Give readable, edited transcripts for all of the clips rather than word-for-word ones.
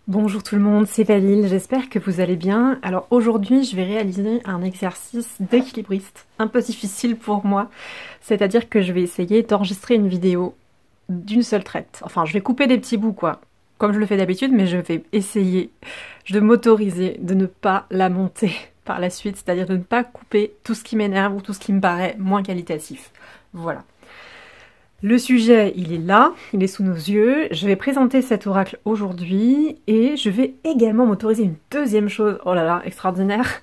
Bonjour tout le monde, c'est Valile, j'espère que vous allez bien. Alors aujourd'hui je vais réaliser un exercice d'équilibriste, un peu difficile pour moi, c'est-à-dire que je vais essayer d'enregistrer une vidéo d'une seule traite. Enfin je vais couper des petits bouts quoi, comme je le fais d'habitude, mais je vais essayer de m'autoriser de ne pas la monter par la suite, c'est-à-dire de ne pas couper tout ce qui m'énerve ou tout ce qui me paraît moins qualitatif. Voilà. Le sujet, il est là, il est sous nos yeux. Je vais présenter cet oracle aujourd'hui et je vais également m'autoriser une deuxième chose, oh là là, extraordinaire,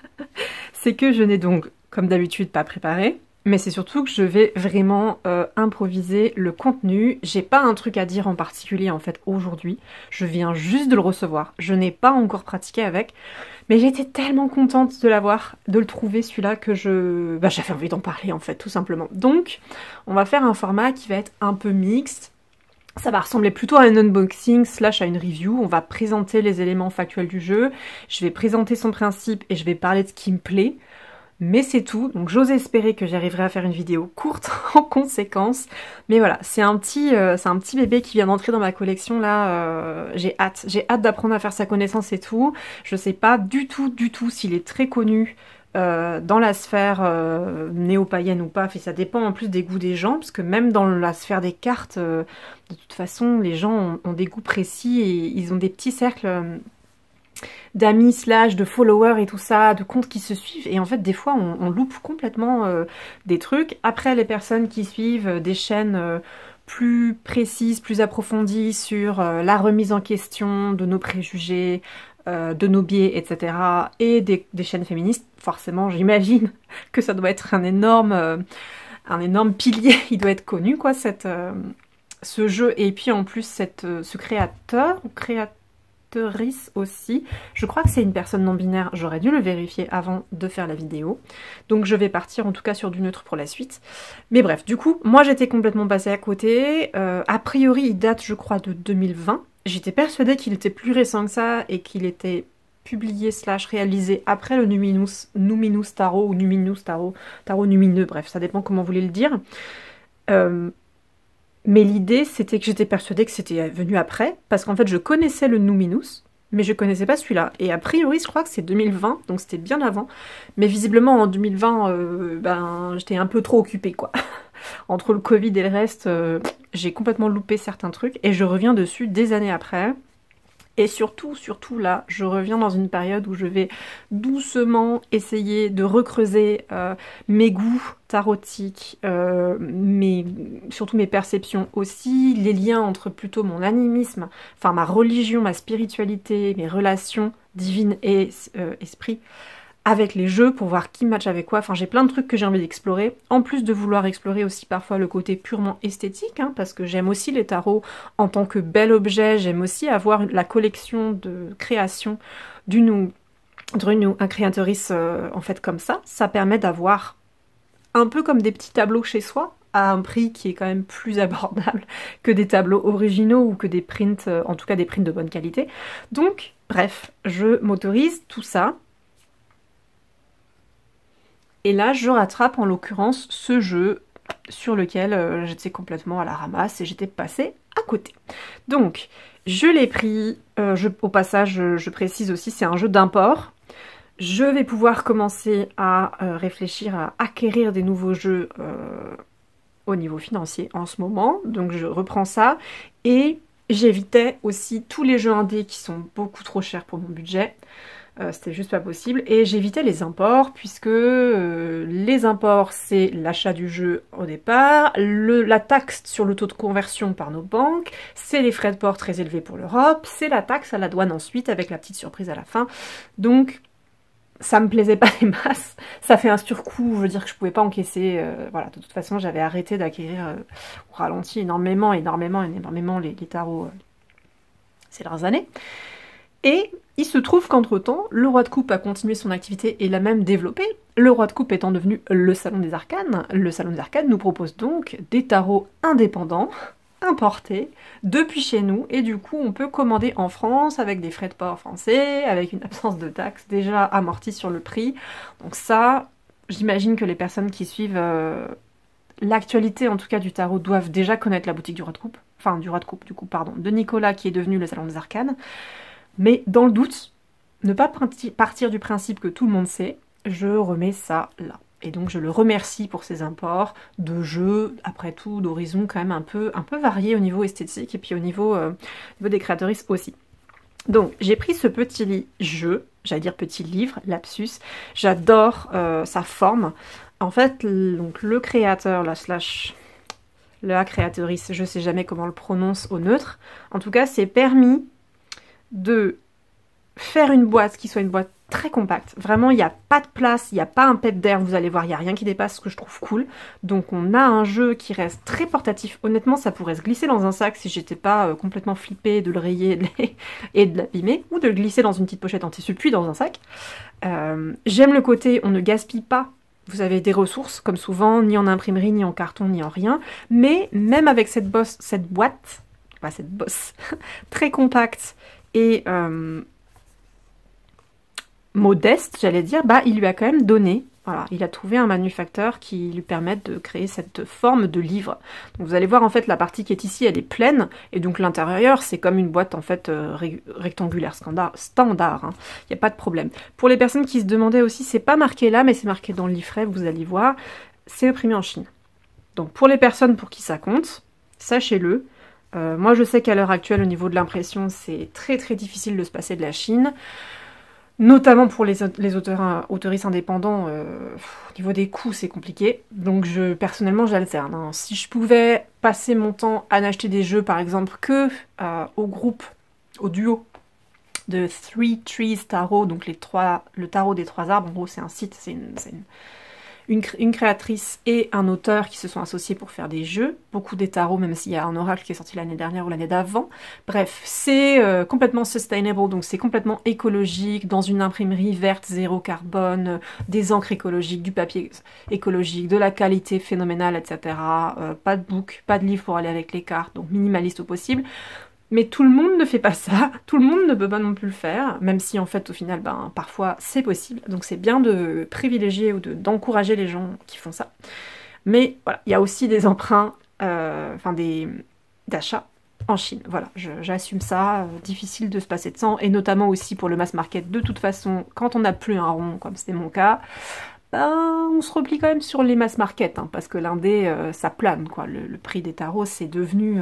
c'est que je n'ai donc, comme d'habitude, pas préparé, mais c'est surtout que je vais vraiment improviser le contenu. J'ai pas un truc à dire en particulier en fait aujourd'hui, je viens juste de le recevoir, je n'ai pas encore pratiqué avec, mais j'étais tellement contente de l'avoir, de le trouver celui-là que j'avais envie d'en parler en fait, tout simplement. Donc, on va faire un format qui va être un peu mixte. Ça va ressembler plutôt à un unboxing slash à une review. On va présenter les éléments factuels du jeu, je vais présenter son principe et je vais parler de ce qui me plaît. Mais c'est tout, donc j'ose espérer que j'arriverai à faire une vidéo courte en conséquence. Mais voilà, c'est un petit bébé qui vient d'entrer dans ma collection là, j'ai hâte d'apprendre à faire sa connaissance et tout. Je sais pas du tout s'il est très connu dans la sphère néo-païenne ou pas, et ça dépend en plus des goûts des gens, parce que même dans la sphère des cartes, de toute façon, les gens ont des goûts précis et ils ont des petits cercles d'amis slash de followers et tout ça, de comptes qui se suivent, et en fait des fois on loupe complètement des trucs. Après, les personnes qui suivent des chaînes plus précises, plus approfondies sur la remise en question de nos préjugés, de nos biais, etc. et des chaînes féministes, forcément j'imagine que ça doit être un énorme pilier, il doit être connu quoi, ce jeu, et puis en plus ce créateur ou créatrice aussi. Je crois que c'est une personne non binaire, j'aurais dû le vérifier avant de faire la vidéo. Donc je vais partir en tout cas sur du neutre pour la suite. Mais bref, du coup, moi j'étais complètement passée à côté. A priori, il date je crois de 2020. J'étais persuadée qu'il était plus récent que ça et qu'il était publié slash réalisé après le Numinous Tarot ou Numinous Tarot, Tarot Numineux, bref, ça dépend comment vous voulez le dire. Mais l'idée, c'était que j'étais persuadée que c'était venu après, parce qu'en fait, je connaissais le Numinous, mais je connaissais pas celui-là. Et a priori, je crois que c'est 2020, donc c'était bien avant. Mais visiblement, en 2020, j'étais un peu trop occupée, quoi. Entre le Covid et le reste, j'ai complètement loupé certains trucs, et je reviens dessus des années après. Et surtout là, je reviens dans une période où je vais doucement essayer de recreuser mes goûts tarotiques, surtout mes perceptions aussi, les liens entre plutôt mon animisme, enfin ma religion, ma spiritualité, mes relations divines et esprit, avec les jeux pour voir qui match avec quoi. Enfin, j'ai plein de trucs que j'ai envie d'explorer, en plus de vouloir explorer aussi parfois le côté purement esthétique, hein, parce que j'aime aussi les tarots en tant que bel objet, j'aime aussi avoir la collection de création d'une créatrice en fait comme ça permet d'avoir un peu comme des petits tableaux chez soi, à un prix qui est quand même plus abordable que des tableaux originaux ou que des prints, en tout cas des prints de bonne qualité. Donc, bref, je m'autorise tout ça. Et là, je rattrape en l'occurrence ce jeu sur lequel j'étais complètement à la ramasse et j'étais passée à côté. Donc, je l'ai pris, au passage, je précise aussi, c'est un jeu d'import. Je vais pouvoir commencer à réfléchir à acquérir des nouveaux jeux au niveau financier en ce moment. Donc, je reprends ça et j'évitais aussi tous les jeux indés qui sont beaucoup trop chers pour mon budget. C'était juste pas possible, et j'évitais les imports puisque les imports c'est l'achat du jeu au départ, la taxe sur le taux de conversion par nos banques, c'est les frais de port très élevés pour l'Europe, c'est la taxe à la douane ensuite avec la petite surprise à la fin, donc ça me plaisait pas des masses, ça fait un surcoût, je veux dire que je pouvais pas encaisser, voilà, de toute façon j'avais arrêté d'acquérir au ralenti énormément les tarots ces dernières années. Et il se trouve qu'entre-temps, le Roi de Coupe a continué son activité et l'a même développé. Le Roi de Coupe étant devenu le Salon des Arcanes, le Salon des Arcanes nous propose donc des tarots indépendants, importés, depuis chez nous, et du coup on peut commander en France avec des frais de port français, avec une absence de taxes déjà amortie sur le prix. Donc ça, j'imagine que les personnes qui suivent l'actualité en tout cas du tarot doivent déjà connaître la boutique du Roi de Coupe, enfin du Roi de Coupe du coup, pardon, de Nicolas qui est devenu le Salon des Arcanes. Mais dans le doute, ne pas partir du principe que tout le monde sait, je remets ça là. Et donc je le remercie pour ses imports de jeux, après tout, d'horizons quand même un peu variés au niveau esthétique et puis au niveau des créatrices aussi. Donc j'ai pris ce petit jeu, j'allais dire petit livre, lapsus, j'adore sa forme. En fait, donc, le créateur, la créatrice, je sais jamais comment on le prononce au neutre, en tout cas c'est permis de faire une boîte qui soit une boîte très compacte. Vraiment, il n'y a pas de place, il n'y a pas un pet d'air, vous allez voir, il n'y a rien qui dépasse, ce que je trouve cool. Donc on a un jeu qui reste très portatif. Honnêtement, ça pourrait se glisser dans un sac si j'étais pas complètement flippée de le rayer et de l'abîmer, ou de le glisser dans une petite pochette en tissu, puis dans un sac. J'aime le côté, on ne gaspille pas. Vous avez des ressources, comme souvent, ni en imprimerie, ni en carton, ni en rien. Mais même avec cette bosse, très compacte et modeste, j'allais dire, bah il lui a quand même donné, voilà, il a trouvé un manufacteur qui lui permette de créer cette forme de livre. Donc vous allez voir en fait la partie qui est ici, elle est pleine, et donc l'intérieur c'est comme une boîte en fait rectangulaire standard, hein. Il n'y a pas de problème. Pour les personnes qui se demandaient aussi, c'est pas marqué là, mais c'est marqué dans le livret, vous allez voir, c'est imprimé en Chine. Donc pour les personnes pour qui ça compte, sachez-le. Moi je sais qu'à l'heure actuelle au niveau de l'impression c'est très très difficile de se passer de la Chine. Notamment pour les auteuristes indépendants, au niveau des coûts, c'est compliqué. Donc personnellement, j'alterne, hein. Si je pouvais passer mon temps à n'acheter des jeux, par exemple, que au groupe, au duo de Three Trees Tarot, donc le tarot des 3 arbres, en gros c'est un site, c'est une créatrice et un auteur qui se sont associés pour faire des jeux, beaucoup des tarots, même s'il y a un oracle qui est sorti l'année dernière ou l'année d'avant. Bref, c'est complètement sustainable, donc c'est complètement écologique, dans une imprimerie verte, zéro carbone, des encres écologiques, du papier écologique, de la qualité phénoménale, etc. Pas de book, pas de livre pour aller avec les cartes, donc minimaliste au possible. Mais tout le monde ne fait pas ça, tout le monde ne peut pas non plus le faire, même si en fait au final, ben, parfois c'est possible. Donc c'est bien de privilégier ou d'encourager les gens qui font ça. Mais voilà, il y a aussi des emprunts, d'achats en Chine. Voilà, j'assume ça, difficile de se passer de sang, et notamment aussi pour le mass market. De toute façon, quand on n'a plus un rond, comme c'était mon cas, ben, on se replie quand même sur les mass market, hein, parce que l'indé, ça plane, quoi. Le prix des tarots, c'est devenu...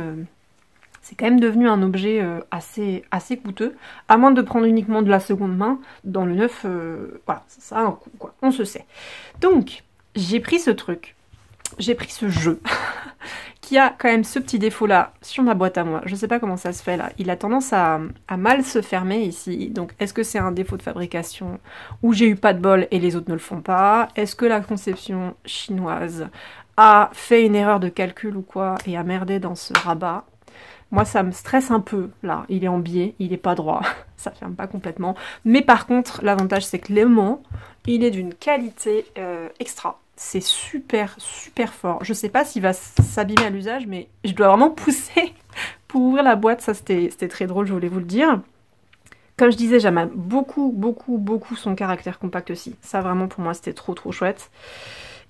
c'est quand même devenu un objet assez coûteux, à moins de prendre uniquement de la seconde main. Dans le neuf, voilà, ça a un coût, quoi, on se sait. Donc, j'ai pris ce truc, j'ai pris ce jeu, qui a quand même ce petit défaut-là sur ma boîte à moi. Je sais pas comment ça se fait, là. Il a tendance à mal se fermer, ici. Donc, est-ce que c'est un défaut de fabrication, ou j'ai eu pas de bol et les autres ne le font pas? Est-ce que la conception chinoise a fait une erreur de calcul ou quoi, et a merdé dans ce rabat? Moi, ça me stresse un peu, là. Il est en biais, il est pas droit, ça ferme pas complètement. Mais par contre, l'avantage, c'est que l'aimant, il est d'une qualité extra. C'est super, super fort. Je sais pas s'il va s'abîmer à l'usage, mais je dois vraiment pousser pour ouvrir la boîte. Ça, c'était très drôle, je voulais vous le dire. Comme je disais, j'aime beaucoup, beaucoup, beaucoup son caractère compact aussi. Ça, vraiment, pour moi, c'était trop, trop chouette.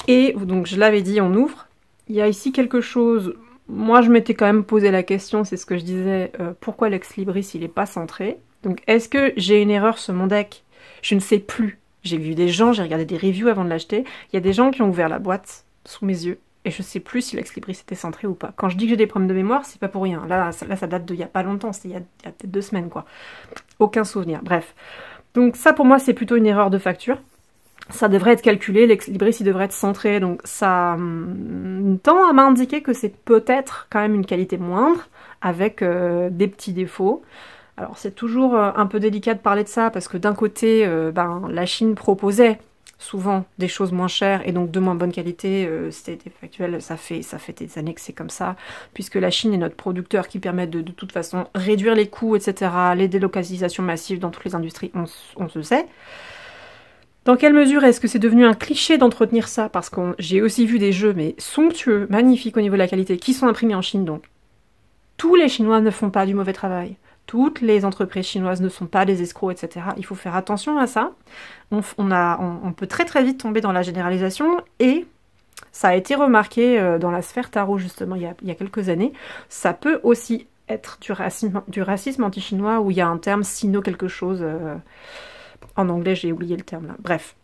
Et donc, je l'avais dit, on ouvre. Il y a ici quelque chose... Moi, je m'étais quand même posé la question, c'est ce que je disais, pourquoi l'ex libris, il est pas centré? Donc, est-ce que j'ai une erreur sur mon deck? Je ne sais plus. J'ai vu des gens, j'ai regardé des reviews avant de l'acheter. Il y a des gens qui ont ouvert la boîte sous mes yeux, et je sais plus si l'ex libris était centré ou pas. Quand je dis que j'ai des problèmes de mémoire, c'est pas pour rien. Là, ça date d'il y a pas longtemps, c'était il y a peut-être 2 semaines, quoi. Aucun souvenir, bref. Donc ça, pour moi, c'est plutôt une erreur de facture. Ça devrait être calculé, l'ex libris il devrait être centré, donc ça tend à m'indiquer que c'est peut-être quand même une qualité moindre, avec des petits défauts. Alors c'est toujours un peu délicat de parler de ça, parce que d'un côté, la Chine proposait souvent des choses moins chères, et donc de moins bonne qualité, c'était factuel, ça fait des années que c'est comme ça, puisque la Chine est notre producteur qui permet de toute façon réduire les coûts, etc., les délocalisations massives dans toutes les industries, on se sait. Dans quelle mesure est-ce que c'est devenu un cliché d'entretenir ça? Parce que j'ai aussi vu des jeux, mais somptueux, magnifiques au niveau de la qualité, qui sont imprimés en Chine, donc. Tous les Chinois ne font pas du mauvais travail. Toutes les entreprises chinoises ne sont pas des escrocs, etc. Il faut faire attention à ça. On peut très très vite tomber dans la généralisation, et ça a été remarqué dans la sphère tarot, justement, il y a quelques années. Ça peut aussi être du racisme anti-chinois où il y a un terme sino quelque chose. En anglais, j'ai oublié le terme là. Bref.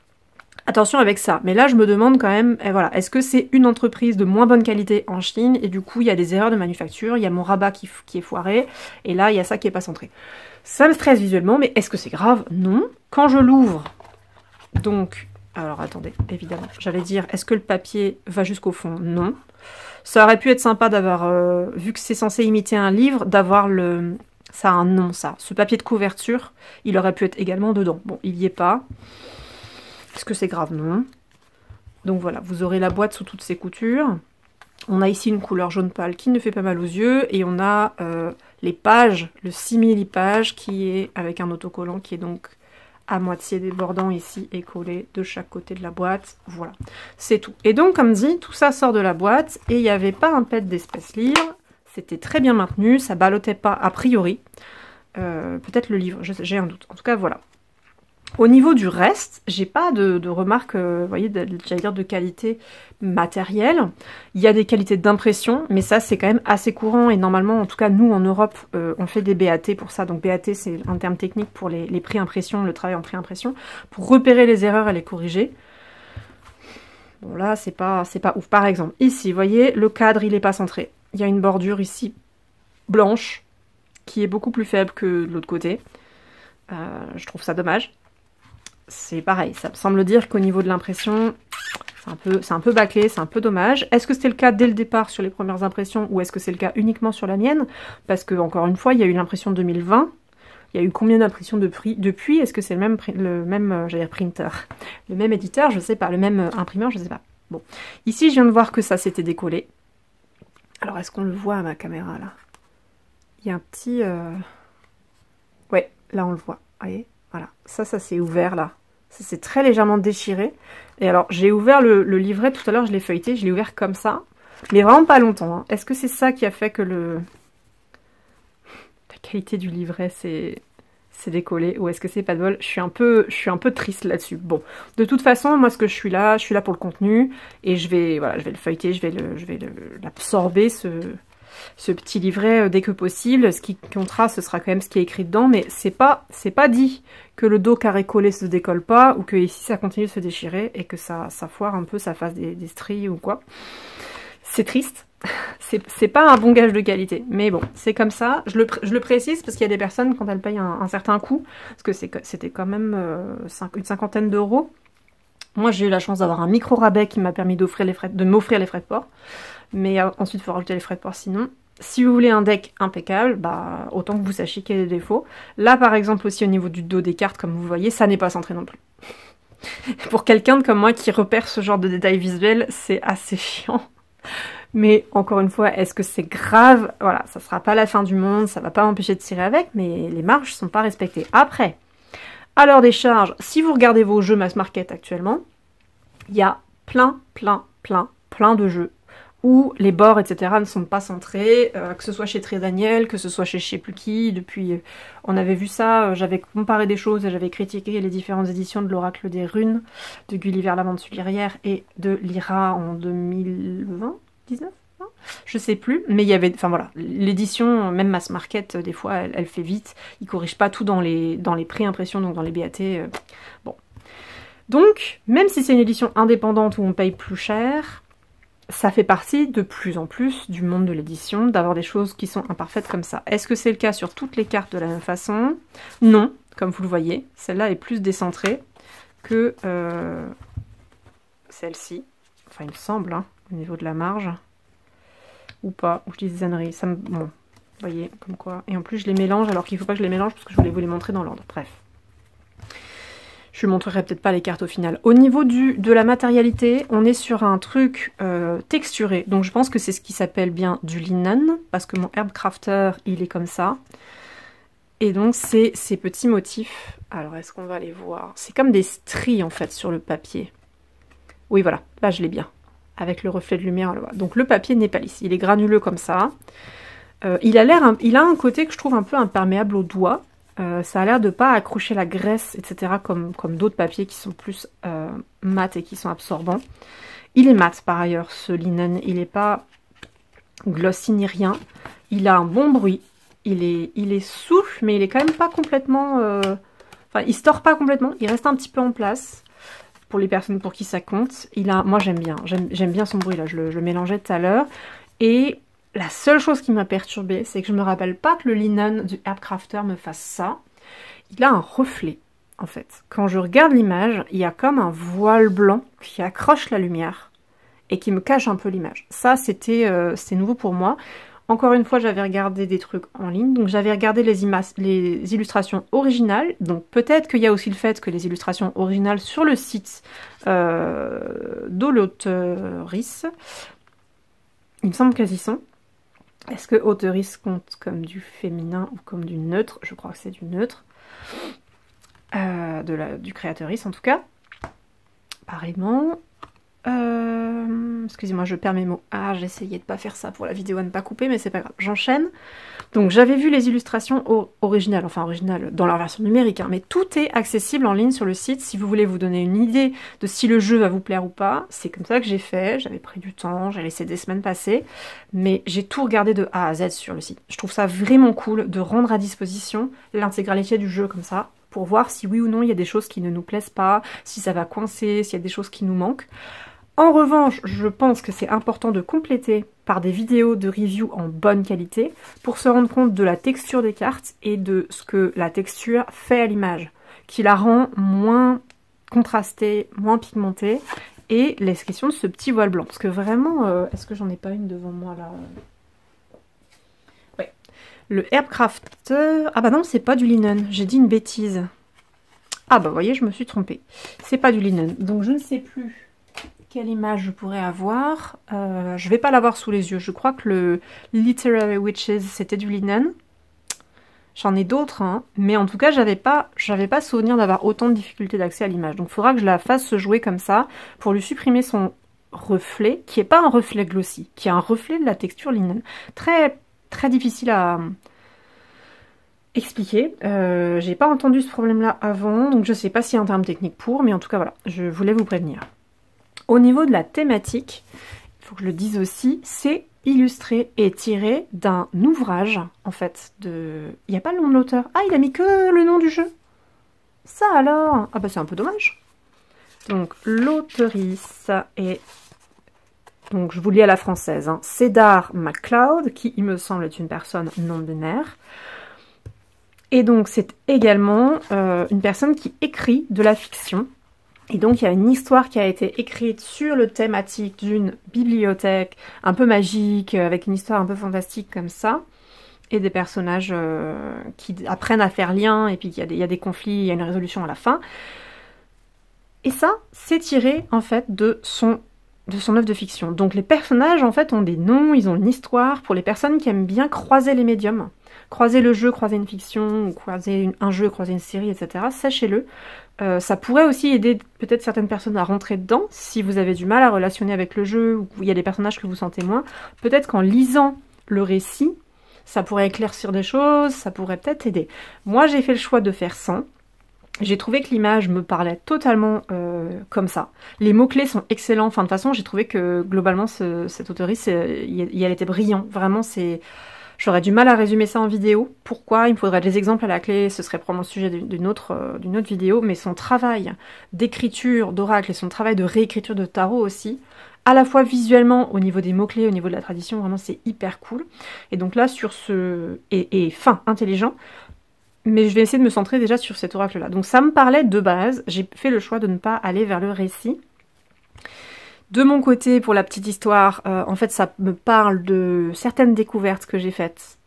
Attention avec ça. Mais là, je me demande quand même, voilà, est-ce que c'est une entreprise de moins bonne qualité en Chine et du coup, il y a des erreurs de manufacture, il y a mon rabat qui est foiré et là, il y a ça qui est pas centré. Ça me stresse visuellement, mais est-ce que c'est grave? Non. Quand je l'ouvre, donc, alors attendez, évidemment, j'allais dire, est-ce que le papier va jusqu'au fond? Non. Ça aurait pu être sympa d'avoir, vu que c'est censé imiter un livre, d'avoir le... Ça a un nom, ça. Ce papier de couverture, il aurait pu être également dedans. Bon, il y est pas. Est-ce que c'est grave? Non. Donc voilà, vous aurez la boîte sous toutes ses coutures. On a ici une couleur jaune pâle qui ne fait pas mal aux yeux. Et on a les pages, le simili-page qui est avec un autocollant qui est donc à moitié débordant ici et collé de chaque côté de la boîte. Voilà, c'est tout. Et donc, comme dit, tout ça sort de la boîte et il n'y avait pas un pet d'espèce livre. C'était très bien maintenu, ça ballottait pas a priori. Peut-être le livre, j'ai un doute. En tout cas, voilà. Au niveau du reste, j'ai pas de remarques, vous voyez, j'allais dire de qualité matérielle. Il y a des qualités d'impression, mais ça c'est quand même assez courant et normalement, en tout cas nous en Europe, on fait des BAT pour ça. Donc BAT c'est un terme technique pour les pré-impressions, le travail en pré-impression, pour repérer les erreurs et les corriger. Bon là c'est pas ouf. Par exemple, ici, vous voyez, le cadre il est pas centré. Il y a une bordure ici blanche qui est beaucoup plus faible que de l'autre côté. Je trouve ça dommage. C'est pareil, ça me semble dire qu'au niveau de l'impression, c'est un peu bâclé, c'est un peu dommage. Est-ce que c'était le cas dès le départ sur les premières impressions ou est-ce que c'est le cas uniquement sur la mienne? Parce que, encore une fois, il y a eu l'impression 2020. Il y a eu combien d'impressions depuis? Est-ce que c'est le même j'allais dire printer, le même éditeur? Je sais pas, le même imprimeur? Je sais pas. Bon, ici, je viens de voir que ça s'était décollé. Alors, est-ce qu'on le voit à ma caméra, là? Il y a un petit... Ouais, là, on le voit. Vous voyez? Voilà, ça s'est ouvert, là. Ça s'est très légèrement déchiré. Et alors, j'ai ouvert le livret, tout à l'heure, je l'ai feuilleté, je l'ai ouvert comme ça. Mais vraiment pas longtemps. Hein. Est-ce que c'est ça qui a fait que la qualité du livret s'est décollé? Ou est-ce que c'est pas de bol? Je suis un peu triste là-dessus. Bon, de toute façon, moi, ce que je suis là pour le contenu. Et je vais le feuilleter, je vais l'absorber, ce petit livret dès que possible. Ce qui comptera, ce sera quand même ce qui est écrit dedans, mais c'est pas dit que le dos carré collé se décolle pas, ou que ici ça continue de se déchirer, et que ça foire un peu, ça fasse des stries ou quoi. C'est triste, c'est pas un bon gage de qualité, mais bon, c'est comme ça. Je le précise parce qu'il y a des personnes, quand elles payent un certain coût, parce que c'était quand même une cinquantaine d'euros. Moi j'ai eu la chance d'avoir un micro rabais qui m'a permis de m'offrir les frais de port. Mais ensuite, il faut rajouter les frais de port sinon. Si vous voulez un deck impeccable, bah autant que vous sachiez qu'il y a des défauts. Là, par exemple, aussi au niveau du dos des cartes, comme vous voyez, ça n'est pas centré non plus. Pour quelqu'un comme moi qui repère ce genre de détails visuels, c'est assez chiant. Mais encore une fois, est-ce que c'est grave? Voilà, ça sera pas la fin du monde, ça va pas m'empêcher de tirer avec, mais les marges sont pas respectées. Après, à l'heure des charges, si vous regardez vos jeux mass market actuellement, il y a plein de jeux où les bords, etc. ne sont pas centrés, que ce soit chez Très Daniel, que ce soit chez je sais plus qui, depuis... on avait vu ça, j'avais comparé des choses et j'avais critiqué les différentes éditions de l'Oracle des Runes, de Gulliver l'Aventurière et de Lyra en 2020, 19 non, je sais plus, mais il y avait... Enfin voilà, l'édition, même Mass Market, des fois, elle fait vite, ils corrigent pas tout dans les pré-impressions, donc dans les BAT, bon. Donc, même si c'est une édition indépendante où on paye plus cher... Ça fait partie de plus en plus du monde de l'édition, d'avoir des choses qui sont imparfaites comme ça. Est-ce que c'est le cas sur toutes les cartes de la même façon? Non, comme vous le voyez. Celle-là est plus décentrée que celle-ci. Enfin, il me semble, hein, au niveau de la marge. Ou pas, ou je dis des âneries. Ça me... Bon, vous voyez, comme quoi. Et en plus, je les mélange alors qu'il ne faut pas que je les mélange parce que je voulais vous les montrer dans l'ordre. Bref. Je ne montrerai peut-être pas les cartes au final. Au niveau de la matérialité, on est sur un truc texturé. Donc je pense que c'est ce qui s'appelle bien du linen, parce que mon Herb Crafter, il est comme ça. Et donc c'est ces petits motifs. Alors est-ce qu'on va les voir? C'est comme des stries en fait sur le papier. Oui voilà, là je l'ai bien. Avec le reflet de lumière, on le voit. Donc le papier n'est pas lisse, il est granuleux comme ça. Il a un côté que je trouve un peu imperméable aux doigts. Ça a l'air de pas accrocher la graisse, etc. comme d'autres papiers qui sont plus mat et qui sont absorbants. Il est mat par ailleurs, ce linen. Il n'est pas glossy ni rien. Il a un bon bruit. il est souple, mais il est quand même pas complètement... Enfin, il se tord pas complètement, il reste un petit peu en place. Pour les personnes pour qui ça compte. Moi j'aime bien son bruit là, je le mélangeais tout à l'heure. Et la seule chose qui m'a perturbée, c'est que je me rappelle pas que le linen du Herbcrafter me fasse ça. Il a un reflet, en fait. Quand je regarde l'image, il y a comme un voile blanc qui accroche la lumière et qui me cache un peu l'image. Ça, c'était nouveau pour moi. Encore une fois, j'avais regardé des trucs en ligne, donc j'avais regardé les illustrations originales. Donc peut-être qu'il y a aussi le fait que les illustrations originales sur le site de l'auteurice, il me semble qu'elles y sont. Est-ce que auteurice compte comme du féminin ou comme du neutre? Je crois que c'est du neutre. Du créateurice en tout cas. Pareillement. Excusez-moi, je perds mes mots. Ah, j'ai essayé de pas faire ça pour la vidéo à ne pas couper, mais c'est pas grave. J'enchaîne. Donc j'avais vu les illustrations originales, enfin originales dans leur version numérique, hein, mais tout est accessible en ligne sur le site si vous voulez vous donner une idée de si le jeu va vous plaire ou pas. C'est comme ça que j'ai fait, j'avais pris du temps, j'ai laissé des semaines passer, mais j'ai tout regardé de A à Z sur le site. Je trouve ça vraiment cool de rendre à disposition l'intégralité du jeu comme ça, pour voir si oui ou non il y a des choses qui ne nous plaisent pas, si ça va coincer, s'il y a des choses qui nous manquent. En revanche, je pense que c'est important de compléter par des vidéos de review en bonne qualité pour se rendre compte de la texture des cartes et de ce que la texture fait à l'image, qui la rend moins contrastée, moins pigmentée, et la question de ce petit voile blanc. Parce que vraiment, est-ce que j'en ai pas une devant moi là? Ouais. Le Herbcrafter... Ah bah non, c'est pas du linen, j'ai dit une bêtise. Ah bah vous voyez, je me suis trompée. C'est pas du linen, donc je ne sais plus quelle image je pourrais avoir. Je vais pas l'avoir sous les yeux. Je crois que le Literary Witches, c'était du linen. J'en ai d'autres, hein, mais en tout cas, j'avais pas souvenir d'avoir autant de difficultés d'accès à l'image. Donc il faudra que je la fasse se jouer comme ça pour lui supprimer son reflet, qui est pas un reflet glossy, qui est un reflet de la texture linen. Très, très difficile à expliquer. J'ai pas entendu ce problème-là avant, donc je sais pas s'il y a un terme technique pour, mais en tout cas, voilà, je voulais vous prévenir. Au niveau de la thématique, il faut que je le dise aussi, c'est illustré et tiré d'un ouvrage, en fait, de... Il n'y a pas le nom de l'auteur. Ah, il a mis que le nom du jeu. Ça alors? Ah bah c'est un peu dommage. Donc, l'auteurice est... Donc, je vous lis à la française. Hein. Cedar MacLeod, qui, il me semble, est une personne non-binaire. Et donc, c'est également une personne qui écrit de la fiction. Et donc il y a une histoire qui a été écrite sur le thématique d'une bibliothèque un peu magique, avec une histoire un peu fantastique comme ça, et des personnages qui apprennent à faire lien, et puis il y a des conflits, il y a une résolution à la fin. Et ça, c'est tiré en fait de son œuvre de fiction. Donc les personnages en fait ont des noms, ils ont une histoire, pour les personnes qui aiment bien croiser les médiums. Croiser le jeu, croiser une fiction, ou croiser un jeu, croiser une série, etc. Sachez-le. Ça pourrait aussi aider peut-être certaines personnes à rentrer dedans, si vous avez du mal à relationner avec le jeu, ou il y a des personnages que vous sentez moins. Peut-être qu'en lisant le récit, ça pourrait éclaircir des choses, ça pourrait peut-être aider. Moi, j'ai fait le choix de faire sans. J'ai trouvé que l'image me parlait totalement comme ça. Les mots-clés sont excellents. Enfin, de toute façon, j'ai trouvé que globalement, cette auteurice, elle était brillante. Vraiment, c'est... J'aurais du mal à résumer ça en vidéo. Pourquoi? Il me faudrait des exemples à la clé, ce serait probablement le sujet d'une autre vidéo, mais son travail d'écriture d'oracle et son travail de réécriture de tarot aussi, à la fois visuellement, au niveau des mots-clés, au niveau de la tradition, vraiment c'est hyper cool. Et donc là, sur ce... et fin, intelligent, mais je vais essayer de me centrer déjà sur cet oracle-là. Donc ça me parlait de base, j'ai fait le choix de ne pas aller vers le récit. De mon côté, pour la petite histoire, en fait, ça me parle de certaines découvertes que j'ai faites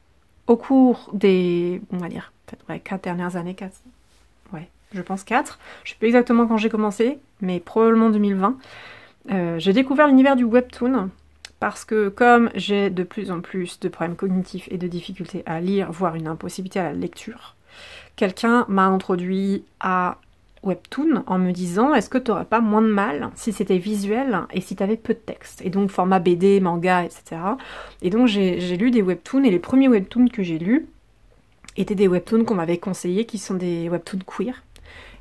au cours des, on va dire, peut-être ouais, 4 dernières années, 4, ouais, je pense 4. Je sais plus exactement quand j'ai commencé, mais probablement 2020. J'ai découvert l'univers du webtoon parce que comme j'ai de plus en plus de problèmes cognitifs et de difficultés à lire, voire une impossibilité à la lecture, quelqu'un m'a introduit à webtoon en me disant est-ce que tu n'aurais pas moins de mal si c'était visuel et si tu avais peu de texte, et donc format BD, manga, etc. Et donc j'ai lu des webtoons, et les premiers webtoons que j'ai lus étaient des webtoons qu'on m'avait conseillés, qui sont des webtoons queer.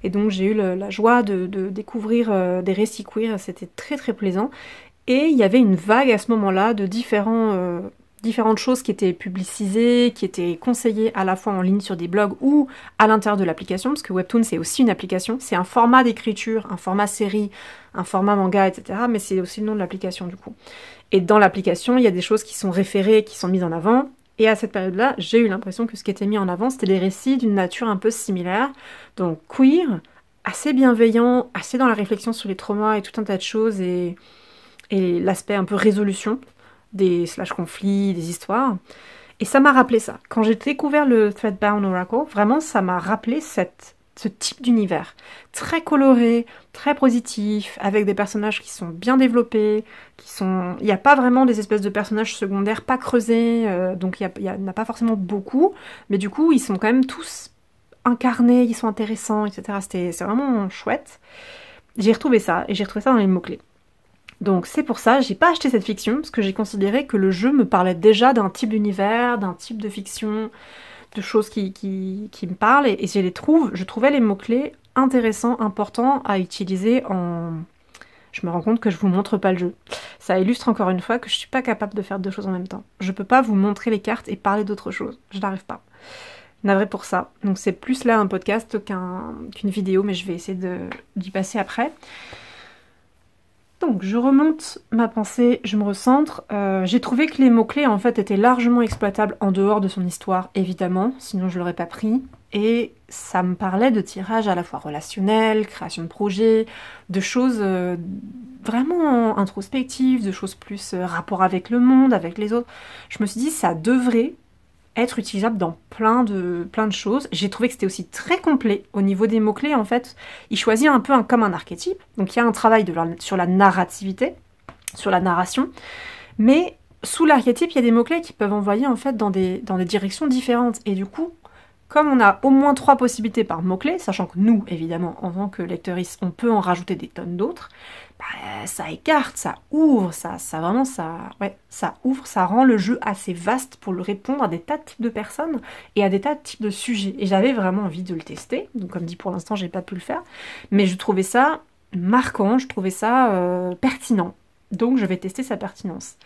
Et donc j'ai eu la joie de découvrir des récits queer, c'était très très plaisant. Et il y avait une vague à ce moment-là de différents différentes choses qui étaient publicisées, qui étaient conseillées à la fois en ligne sur des blogs ou à l'intérieur de l'application, parce que Webtoon c'est aussi une application, c'est un format d'écriture, un format série, un format manga, etc. Mais c'est aussi le nom de l'application du coup. Et dans l'application, il y a des choses qui sont référées, qui sont mises en avant. Et à cette période-là, j'ai eu l'impression que ce qui était mis en avant, c'était des récits d'une nature un peu similaire. Donc queer, assez bienveillant, assez dans la réflexion sur les traumas et tout un tas de choses, et l'aspect un peu résolution des conflits, des histoires. Et ça m'a rappelé ça. Quand j'ai découvert le Threadbound Oracle, vraiment ça m'a rappelé ce type d'univers. Très coloré, très positif, avec des personnages qui sont bien développés, il n'y a pas vraiment des espèces de personnages secondaires pas creusés, donc il n'y en a pas forcément beaucoup, mais du coup ils sont quand même tous incarnés, ils sont intéressants, etc. C'est vraiment chouette. J'ai retrouvé ça, et j'ai retrouvé ça dans les mots-clés. Donc c'est pour ça, j'ai pas acheté cette fiction, parce que j'ai considéré que le jeu me parlait déjà d'un type d'univers, d'un type de fiction, de choses qui me parlent, et je trouvais les mots-clés intéressants, importants à utiliser en... Je me rends compte que je vous montre pas le jeu. Ça illustre encore une fois que je suis pas capable de faire deux choses en même temps. Je peux pas vous montrer les cartes et parler d'autre chose. Je n'arrive pas. Navré pour ça. Donc c'est plus là un podcast qu'une vidéo, mais je vais essayer d'y passer après. Donc je remonte ma pensée, je me recentre. J'ai trouvé que les mots-clés en fait étaient largement exploitables en dehors de son histoire, évidemment, sinon je l'aurais pas pris. Et ça me parlait de tirages à la fois relationnels, création de projets, de choses vraiment introspectives, de choses plus rapport avec le monde, avec les autres. Je me suis dit ça devrait être utilisable dans plein de choses. J'ai trouvé que c'était aussi très complet au niveau des mots-clés. En fait, il choisit un peu comme un archétype. Donc il y a un travail sur la narrativité, sur la narration, mais sous l'archétype, il y a des mots-clés qui peuvent envoyer en fait dans des directions différentes. Et du coup, comme on a au moins 3 possibilités par mot-clé, sachant que nous, évidemment, en tant que lectrice, on peut en rajouter des tonnes d'autres, bah, ça écarte, ça ouvre, ça ouvre, ça rend le jeu assez vaste pour le répondre à des tas de types de personnes et à des tas de types de sujets. Et j'avais vraiment envie de le tester, donc comme dit pour l'instant, j'ai pas pu le faire, mais je trouvais ça marquant, je trouvais ça pertinent. Donc je vais tester sa pertinence.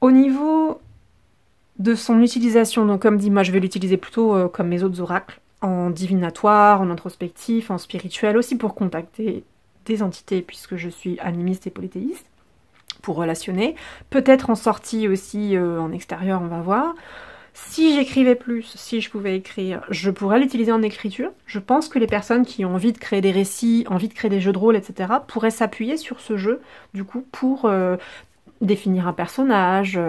Au niveau de son utilisation, donc comme dit, moi je vais l'utiliser plutôt comme mes autres oracles, en divinatoire, en introspectif, en spirituel, aussi pour contacter des entités, puisque je suis animiste et polythéiste, pour relationner, peut-être en sortie aussi en extérieur, on va voir. Si j'écrivais plus, si je pouvais écrire, je pourrais l'utiliser en écriture. Je pense que les personnes qui ont envie de créer des récits, envie de créer des jeux de rôle, etc., pourraient s'appuyer sur ce jeu, du coup, pour définir un personnage,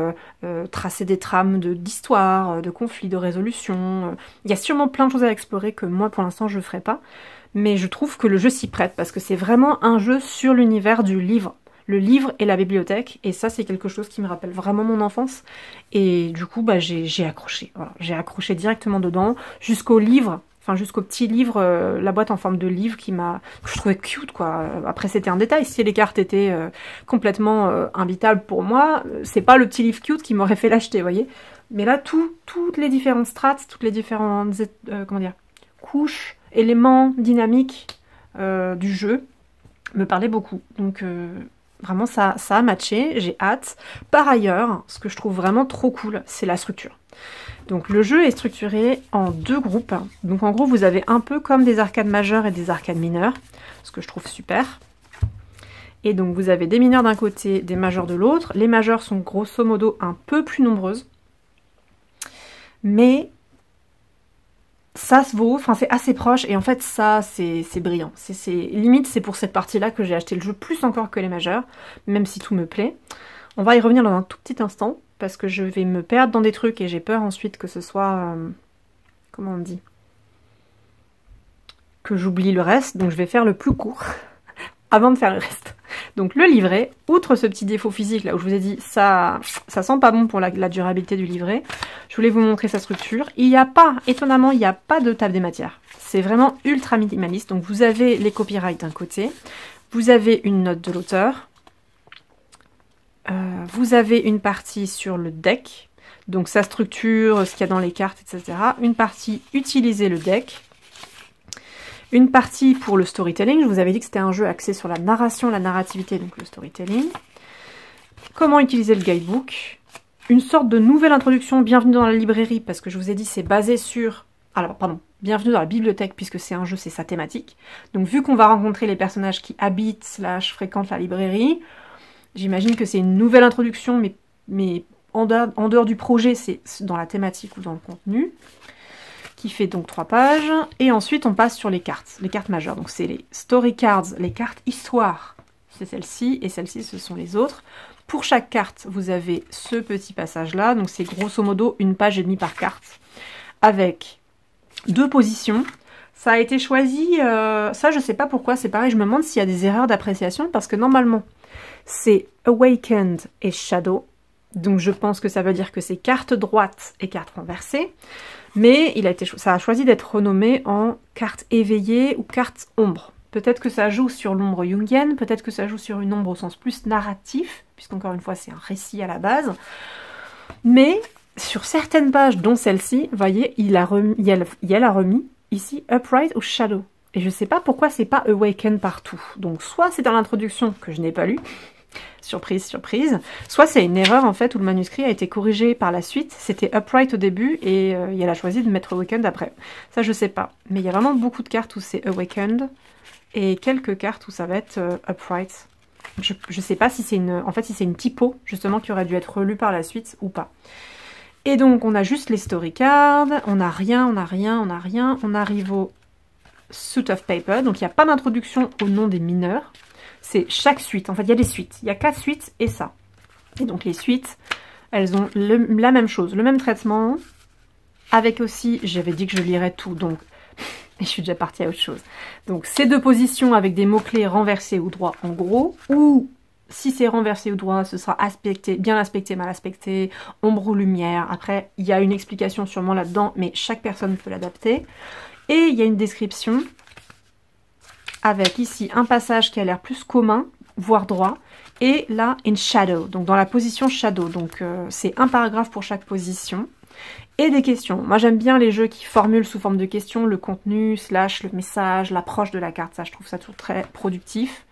tracer des trames d'histoire, de conflits, de résolution. Il y a sûrement plein de choses à explorer que moi, pour l'instant, je ne ferai pas. Mais je trouve que le jeu s'y prête, parce que c'est vraiment un jeu sur l'univers du livre. Le livre et la bibliothèque, et ça, c'est quelque chose qui me rappelle vraiment mon enfance. Et du coup, bah, j'ai accroché. Voilà. J'ai accroché directement dedans, jusqu'au livre. Enfin, jusqu'au petit livre, la boîte en forme de livre que je trouvais cute, quoi. Après, c'était un détail. Si les cartes étaient complètement imbitables pour moi, c'est pas le petit livre cute qui m'aurait fait l'acheter, vous voyez. Mais là, toutes les différentes strates, toutes les différentes, couches, éléments dynamiques du jeu me parlaient beaucoup. Donc, vraiment, ça a matché. J'ai hâte. Par ailleurs, ce que je trouve vraiment trop cool, c'est la structure. Donc le jeu est structuré en 2 groupes. Donc en gros, vous avez un peu comme des arcades majeures et des arcades mineures, ce que je trouve super. Et donc vous avez des mineurs d'un côté, des majeurs de l'autre. Les majeures sont grosso modo un peu plus nombreuses. Mais ça se vaut, enfin c'est assez proche, et en fait ça c'est brillant. Limite c'est pour cette partie-là que j'ai acheté le jeu plus encore que les majeures, même si tout me plaît. On va y revenir dans un tout petit instant, parce que je vais me perdre dans des trucs et j'ai peur ensuite que ce soit... comment on dit ? Que j'oublie le reste, donc je vais faire le plus court avant de faire le reste. Donc le livret, outre ce petit défaut physique là où je vous ai dit ça sent pas bon pour la durabilité du livret, je voulais vous montrer sa structure. Il n'y a pas, étonnamment, il n'y a pas de table des matières. C'est vraiment ultra minimaliste. Donc vous avez les copyrights d'un côté, vous avez une note de l'auteur, vous avez une partie sur le deck, donc sa structure, ce qu'il y a dans les cartes, etc. Une partie utiliser le deck. Une partie pour le storytelling, je vous avais dit que c'était un jeu axé sur la narration, la narrativité, donc le storytelling. Comment utiliser le guidebook. une sorte de nouvelle introduction, bienvenue dans la librairie, parce que je vous ai dit c'est basé sur... Alors, pardon, bienvenue dans la bibliothèque, puisque c'est un jeu, c'est sa thématique. Donc vu qu'on va rencontrer les personnages qui habitent, fréquentent la librairie, j'imagine que c'est une nouvelle introduction, mais en dehors du projet, c'est dans la thématique ou dans le contenu, qui fait donc 3 pages. Et ensuite, on passe sur les cartes majeures. Donc c'est les story cards, les cartes histoire, c'est celle-ci, et celle-ci, ce sont les autres. Pour chaque carte, vous avez ce petit passage-là, donc c'est grosso modo 1,5 pages par carte, avec 2 positions. Ça a été choisi, ça je sais pas pourquoi, c'est pareil, je me demande s'il y a des erreurs d'appréciation, parce que normalement, c'est Awakened et Shadow, donc je pense que ça veut dire que c'est carte droite et carte renversée, mais ça a choisi d'être renommé en carte éveillée ou carte ombre. Peut-être que ça joue sur l'ombre jungienne, peut-être que ça joue sur une ombre au sens plus narratif, puisqu'encore une fois c'est un récit à la base. Mais sur certaines pages, dont celle-ci, vous voyez, il a remis ici Upright ou Shadow. Et je sais pas pourquoi c'est pas Awaken partout. Donc soit c'est dans l'introduction que je n'ai pas lu, surprise, surprise, soit c'est une erreur en fait où le manuscrit a été corrigé par la suite. C'était Upright au début et elle a choisi de mettre Awakened après. Ça je sais pas. Mais il y a vraiment beaucoup de cartes où c'est Awakened. Et quelques cartes où ça va être Upright. Je sais pas si c'est une typo, justement, qui aurait dû être relue par la suite ou pas. Et donc, on a juste les story cards, on n'a rien, on n'a rien, on n'a rien. On arrive au suit of paper, donc il n'y a pas d'introduction au nom des mineurs. C'est chaque suite, en fait, il y a des suites. Il y a 4 suites et ça. Et donc, les suites, elles ont la même chose, le même traitement. Avec aussi, j'avais dit que je lirais tout, donc... Et je suis déjà partie à autre chose. Donc ces 2 positions avec des mots-clés renversés ou droits en gros, ou si c'est renversé ou droit, ce sera aspecté, bien aspecté, mal aspecté, ombre ou lumière. Après, il y a une explication sûrement là-dedans, mais chaque personne peut l'adapter. Et il y a une description avec ici un passage qui a l'air plus commun, voire droit, et là, in shadow, donc dans la position shadow. Donc c'est un paragraphe pour chaque position. Et des questions. Moi j'aime bien les jeux qui formulent sous forme de questions le contenu, le message, l'approche de la carte. Ça je trouve ça tout très productif.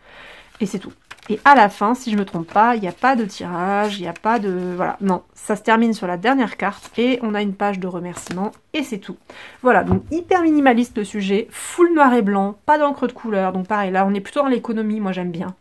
Et c'est tout. Et à la fin, si je me trompe pas, il n'y a pas de tirage, il n'y a pas de... Voilà, non. Ça se termine sur la dernière carte et on a une page de remerciements et c'est tout. Voilà, donc hyper minimaliste le sujet, full noir et blanc, pas d'encre de couleur. Donc pareil, là on est plutôt dans l'économie, moi j'aime bien.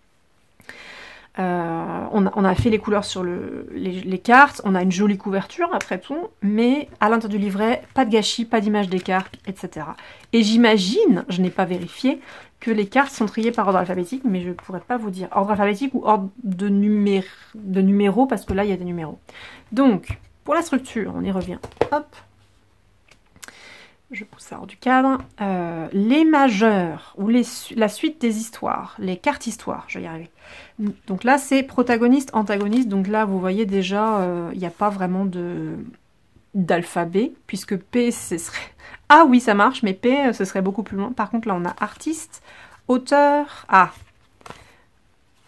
On a fait les couleurs sur les cartes, on a une jolie couverture après tout, mais à l'intérieur du livret, pas de gâchis, pas d'image des cartes, etc. Et j'imagine, je n'ai pas vérifié, que les cartes sont triées par ordre alphabétique, mais je ne pourrais pas vous dire ordre alphabétique ou ordre de numéros, parce que là il y a des numéros. Donc, pour la structure, on y revient. Hop. Je pousse ça hors du cadre. Les majeurs, ou la suite des histoires, les cartes histoires, je vais y arriver. Donc là, c'est protagoniste, antagoniste. Donc là, vous voyez déjà, il n'y a pas vraiment d'alphabet, puisque P, ce serait... Ah oui, ça marche, mais P, ce serait beaucoup plus loin. Par contre, là, on a artiste, auteur,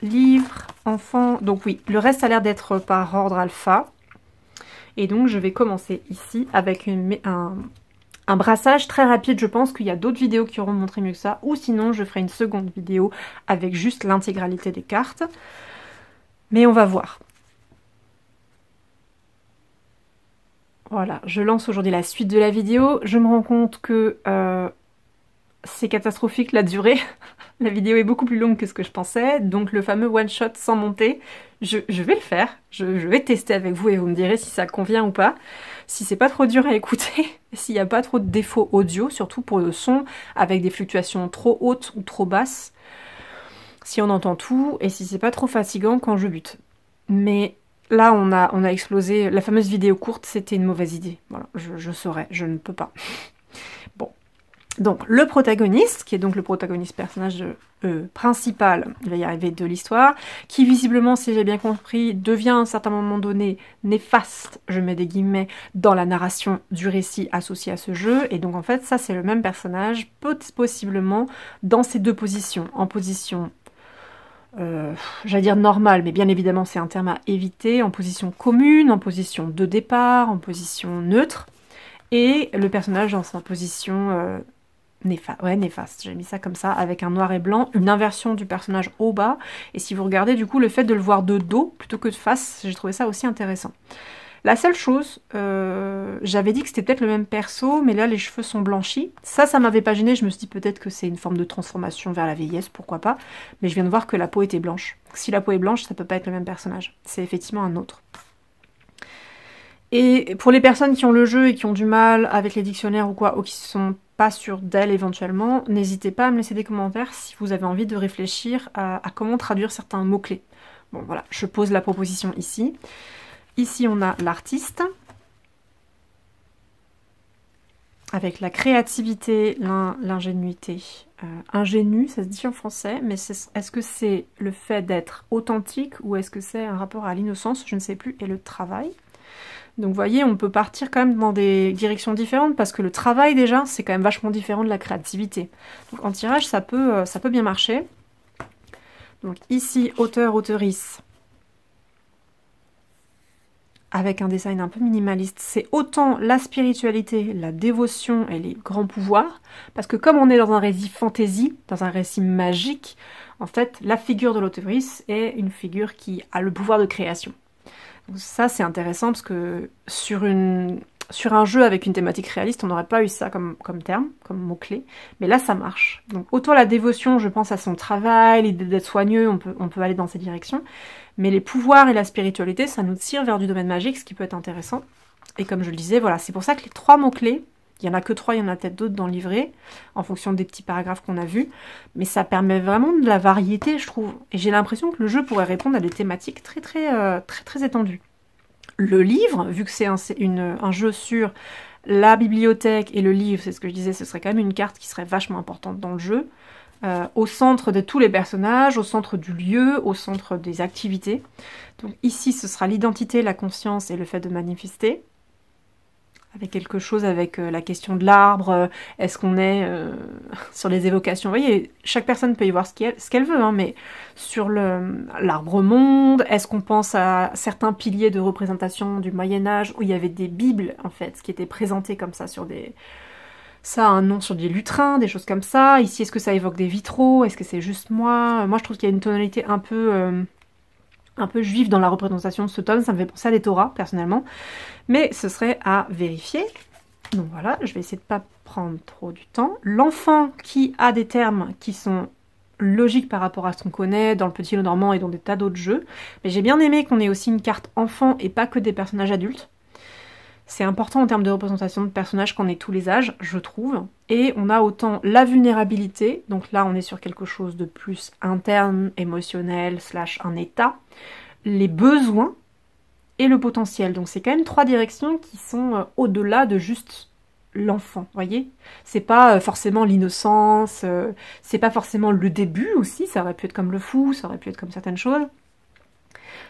livre, enfant. Donc oui, le reste a l'air d'être par ordre alpha. Et donc, je vais commencer ici avec un brassage très rapide. Je pense qu'il y a d'autres vidéos qui auront montré mieux que ça, ou sinon je ferai une seconde vidéo avec juste l'intégralité des cartes. Mais on va voir. Voilà, je lance aujourd'hui la suite de la vidéo. Je me rends compte que c'est catastrophique la durée. La vidéo est beaucoup plus longue que ce que je pensais, donc le fameux one-shot sans monter, je vais le faire. Je vais tester avec vous et vous me direz si ça convient ou pas. Si c'est pas trop dur à écouter, s'il n'y a pas trop de défauts audio, surtout pour le son, avec des fluctuations trop hautes ou trop basses, si on entend tout, et si c'est pas trop fatigant quand je bute. Mais là, on a explosé. La fameuse vidéo courte, c'était une mauvaise idée. Voilà, je saurais, je ne peux pas. Bon. Donc, le protagoniste, qui est donc le protagoniste personnage principal, il va y arriver de l'histoire, qui visiblement, si j'ai bien compris, devient à un certain moment donné néfaste, je mets des guillemets, dans la narration du récit associé à ce jeu. Et donc, en fait, ça, c'est le même personnage, possiblement, dans ces 2 positions. En position... j'allais dire normale, mais bien évidemment c'est un terme à éviter, en position commune, en position de départ, en position neutre, et le personnage dans sa position néfaste, j'ai mis ça comme ça, avec un noir et blanc, une inversion du personnage au bas, et si vous regardez du coup le fait de le voir de dos plutôt que de face, j'ai trouvé ça aussi intéressant. La seule chose, j'avais dit que c'était peut-être le même perso, mais là les cheveux sont blanchis. Ça m'avait pas gêné, je me suis dit peut-être que c'est une forme de transformation vers la vieillesse, pourquoi pas. Mais je viens de voir que la peau était blanche. Si la peau est blanche, ça peut pas être le même personnage. C'est effectivement un autre. Et pour les personnes qui ont le jeu et qui ont du mal avec les dictionnaires ou quoi, ou qui sont pas sûres d'elle éventuellement, n'hésitez pas à me laisser des commentaires si vous avez envie de réfléchir à comment traduire certains mots-clés. Bon voilà, je pose la proposition ici. Ici on a l'artiste, avec la créativité, l'ingénuité. Ingénu, ça se dit en français, mais est-ce que c'est le fait d'être authentique ou est-ce que c'est un rapport à l'innocence, je ne sais plus, et le travail. Donc vous voyez, on peut partir quand même dans des directions différentes parce que le travail déjà, c'est quand même vachement différent de la créativité. Donc en tirage, ça peut bien marcher. Donc ici, auteur, auteurice, avec un design un peu minimaliste, c'est autant la spiritualité, la dévotion et les grands pouvoirs, parce que comme on est dans un récit fantasy, dans un récit magique, en fait, la figure de l'auteurice est une figure qui a le pouvoir de création. Donc ça, c'est intéressant parce que sur un jeu avec une thématique réaliste, on n'aurait pas eu ça comme terme, comme mot-clé, mais là, ça marche. Donc autant la dévotion, je pense à son travail, l'idée d'être soigneux, on peut aller dans ces directions, mais les pouvoirs et la spiritualité, ça nous tire vers du domaine magique, ce qui peut être intéressant. Et comme je le disais, voilà, c'est pour ça que les 3 mots-clés, il n'y en a que 3, il y en a peut-être d'autres dans le livret, en fonction des petits paragraphes qu'on a vus, mais ça permet vraiment de la variété, je trouve. Et j'ai l'impression que le jeu pourrait répondre à des thématiques très étendues. Le livre, vu que c'est un jeu sur la bibliothèque et le livre, c'est ce que je disais, ce serait quand même une carte qui serait vachement importante dans le jeu, au centre de tous les personnages, au centre du lieu, au centre des activités. Donc ici, ce sera l'identité, la conscience et le fait de manifester. Avec quelque chose avec la question de l'arbre, est-ce qu'on est sur les évocations. Vous voyez, chaque personne peut y voir ce qu'elle veut, hein, mais sur l'arbre monde, est-ce qu'on pense à certains piliers de représentation du Moyen-Âge où il y avait des bibles, en fait, qui étaient présentées comme ça sur des... Ça a un nom sur des lutrins, des choses comme ça. Ici, est-ce que ça évoque des vitraux? Est-ce que c'est juste moi? Moi, je trouve qu'il y a une tonalité un peu juive dans la représentation de ce tome. Ça me fait penser à des Torahs, personnellement. Mais ce serait à vérifier. Donc voilà, je vais essayer de ne pas prendre trop du temps. L'enfant qui a des termes qui sont logiques par rapport à ce qu'on connaît dans le Petit Lot Normand et dans des tas d'autres jeux. Mais j'ai bien aimé qu'on ait aussi une carte enfant et pas que des personnages adultes. C'est important en termes de représentation de personnages qu'on ait tous les âges, je trouve. Et on a autant la vulnérabilité, donc là on est sur quelque chose de plus interne, émotionnel, / un état, les besoins et le potentiel. Donc c'est quand même 3 directions qui sont au-delà de juste l'enfant, vous voyez. C'est pas forcément l'innocence, c'est pas forcément le début aussi, ça aurait pu être comme le fou, ça aurait pu être comme certaines choses.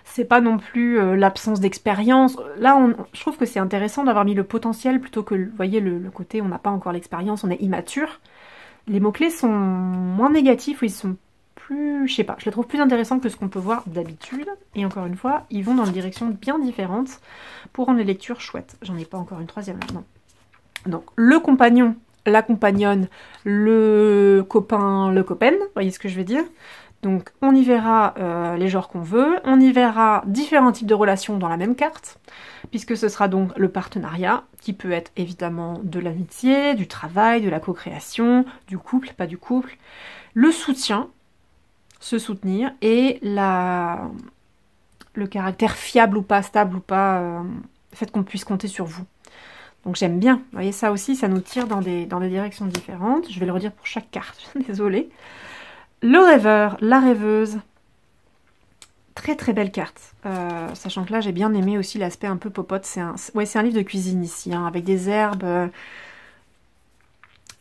C'est pas non plus l'absence d'expérience. Là, je trouve que c'est intéressant d'avoir mis le potentiel plutôt que, vous voyez, le côté on n'a pas encore l'expérience, on est immature. Les mots-clés sont moins négatifs, ou ils sont plus, je sais pas, je les trouve plus intéressants que ce qu'on peut voir d'habitude. Et encore une fois, ils vont dans une direction bien différente pour rendre les lectures chouettes. J'en ai pas encore une troisième là, non. Donc, le compagnon, la compagnonne, le copain, le copaine, vous voyez ce que je veux dire? Donc on y verra les genres qu'on veut, on y verra différents types de relations dans la même carte, puisque ce sera donc le partenariat, qui peut être évidemment de l'amitié, du travail, de la co-création, du couple, pas du couple, le soutien, se soutenir, et le caractère fiable ou pas, stable ou pas, le fait qu'on puisse compter sur vous. Donc j'aime bien, vous voyez ça aussi, ça nous tire dans des directions différentes, je vais le redire pour chaque carte, désolée. Le rêveur, la rêveuse, très belle carte, sachant que là j'ai bien aimé aussi l'aspect un peu popote, c'est un livre de cuisine ici, hein, avec des herbes,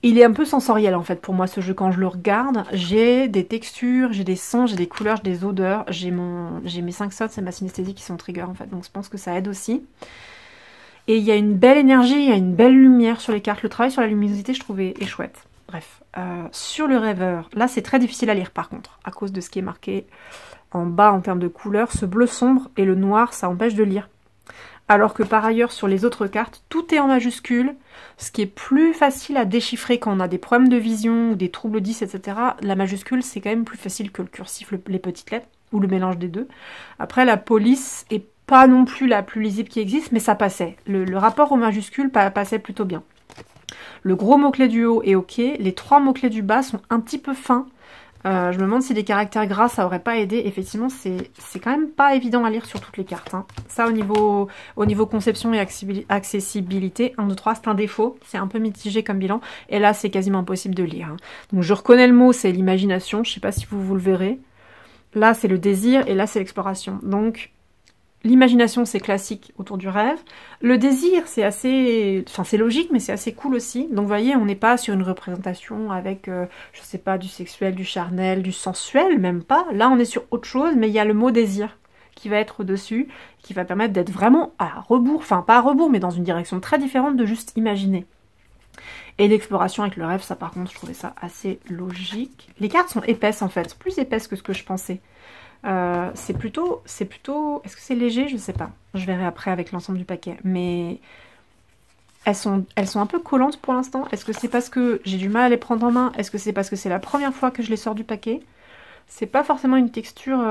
il est un peu sensoriel en fait pour moi ce jeu, quand je le regarde, j'ai des textures, j'ai des sons, j'ai des couleurs, j'ai des odeurs, j'ai mes 5 sens, c'est ma synesthésie qui sont trigger en fait, donc je pense que ça aide aussi. Et il y a une belle énergie, il y a une belle lumière sur les cartes, le travail sur la luminosité je trouvais est chouette. Bref, sur le rêveur, là c'est très difficile à lire par contre, à cause de ce qui est marqué en bas en termes de couleurs. Ce bleu sombre et le noir, ça empêche de lire. Alors que par ailleurs, sur les autres cartes, tout est en majuscule, ce qui est plus facile à déchiffrer quand on a des problèmes de vision, ou des troubles 10, etc. La majuscule, c'est quand même plus facile que le cursif, les petites lettres, ou le mélange des deux. Après, la police est pas non plus la plus lisible qui existe, mais ça passait. Le rapport aux majuscules passait plutôt bien. Le gros mot-clé du haut est ok, les 3 mots-clés du bas sont un petit peu fins. Je me demande si des caractères gras ça aurait pas aidé. Effectivement, c'est quand même pas évident à lire sur toutes les cartes. Hein. Ça, au niveau conception et accessibilité, 1, 2, 3, c'est un défaut. C'est un peu mitigé comme bilan. Et là, c'est quasiment impossible de lire. Hein. Donc, je reconnais le mot, c'est l'imagination. Je sais pas si vous le verrez. Là, c'est le désir et là, c'est l'exploration. Donc, l'imagination, c'est classique autour du rêve. Le désir, c'est assez... Enfin, c'est logique, mais c'est assez cool aussi. Donc, vous voyez, on n'est pas sur une représentation avec, je sais pas, du sexuel, du charnel, du sensuel, même pas. Là, on est sur autre chose, mais il y a le mot désir qui va être dessus, qui va permettre d'être vraiment à rebours. Enfin, pas à rebours, mais dans une direction très différente de juste imaginer. Et l'exploration avec le rêve, ça, par contre, je trouvais ça assez logique. Les cartes sont épaisses, en fait. Plus épaisses que ce que je pensais. C'est plutôt... Est-ce que c'est léger? Je sais pas. Je verrai après avec l'ensemble du paquet. Mais elles sont un peu collantes pour l'instant. Est-ce que c'est parce que j'ai du mal à les prendre en main? Est-ce que c'est parce que c'est la première fois que je les sors du paquet? C'est pas forcément une texture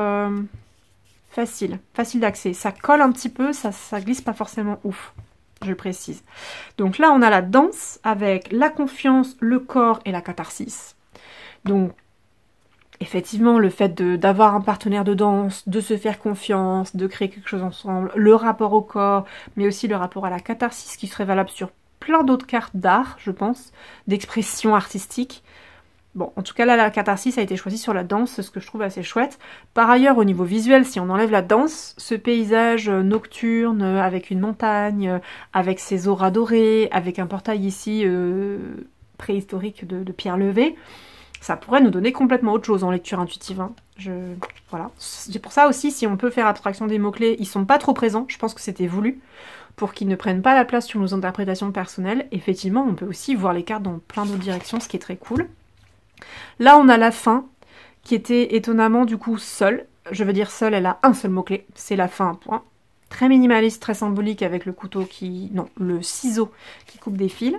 facile d'accès. Ça colle un petit peu, ça glisse pas forcément ouf. Je précise. Donc là, on a la danse avec la confiance, le corps et la catharsis. Donc, effectivement, le fait d'avoir un partenaire de danse, de se faire confiance, de créer quelque chose ensemble, le rapport au corps, mais aussi le rapport à la catharsis qui serait valable sur plein d'autres cartes d'art, je pense, d'expression artistique. Bon, en tout cas, là, la catharsis a été choisie sur la danse, ce que je trouve assez chouette. Par ailleurs, au niveau visuel, si on enlève la danse, ce paysage nocturne, avec une montagne, avec ses auras dorées, avec un portail ici préhistorique de pierre levée, ça pourrait nous donner complètement autre chose en lecture intuitive. Hein. Voilà. C'est pour ça aussi, si on peut faire abstraction des mots-clés, ils sont pas trop présents, je pense que c'était voulu, pour qu'ils ne prennent pas la place sur nos interprétations personnelles. Effectivement, on peut aussi voir les cartes dans plein d'autres directions, ce qui est très cool. Là, on a la fin, qui était étonnamment, du coup, seule. Je veux dire seule, elle a un seul mot-clé, c'est la fin, un point. Très minimaliste, très symbolique, avec le couteau qui... Non, le ciseau qui coupe des fils.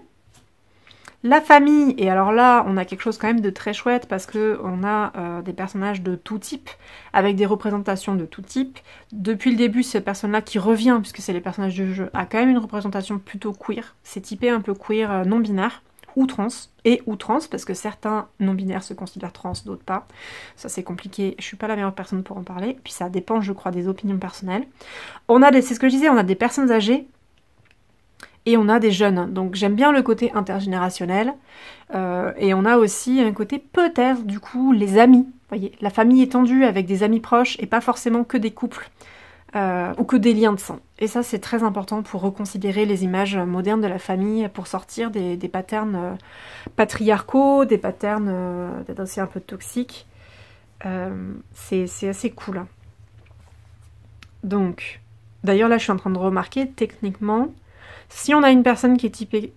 La famille, et alors là, on a quelque chose quand même de très chouette parce que on a des personnages de tout type, avec des représentations de tout type. Depuis le début, cette personne-là qui revient, puisque c'est les personnages du jeu, a quand même une représentation plutôt queer. C'est typé un peu queer non-binaire, ou trans, parce que certains non-binaires se considèrent trans, d'autres pas. Ça c'est compliqué, je suis pas la meilleure personne pour en parler, puis ça dépend, je crois, des opinions personnelles. C'est ce que je disais, on a des personnes âgées, et on a des jeunes, donc j'aime bien le côté intergénérationnel, et on a aussi un côté peut-être du coup les amis, voyez, la famille étendue avec des amis proches et pas forcément que des couples ou que des liens de sang. Et ça c'est très important pour reconsidérer les images modernes de la famille, pour sortir des patterns patriarcaux, des patterns peut-être aussi un peu toxiques. C'est assez cool. Donc, d'ailleurs là je suis en train de remarquer techniquement. Si on a une personne qui est typée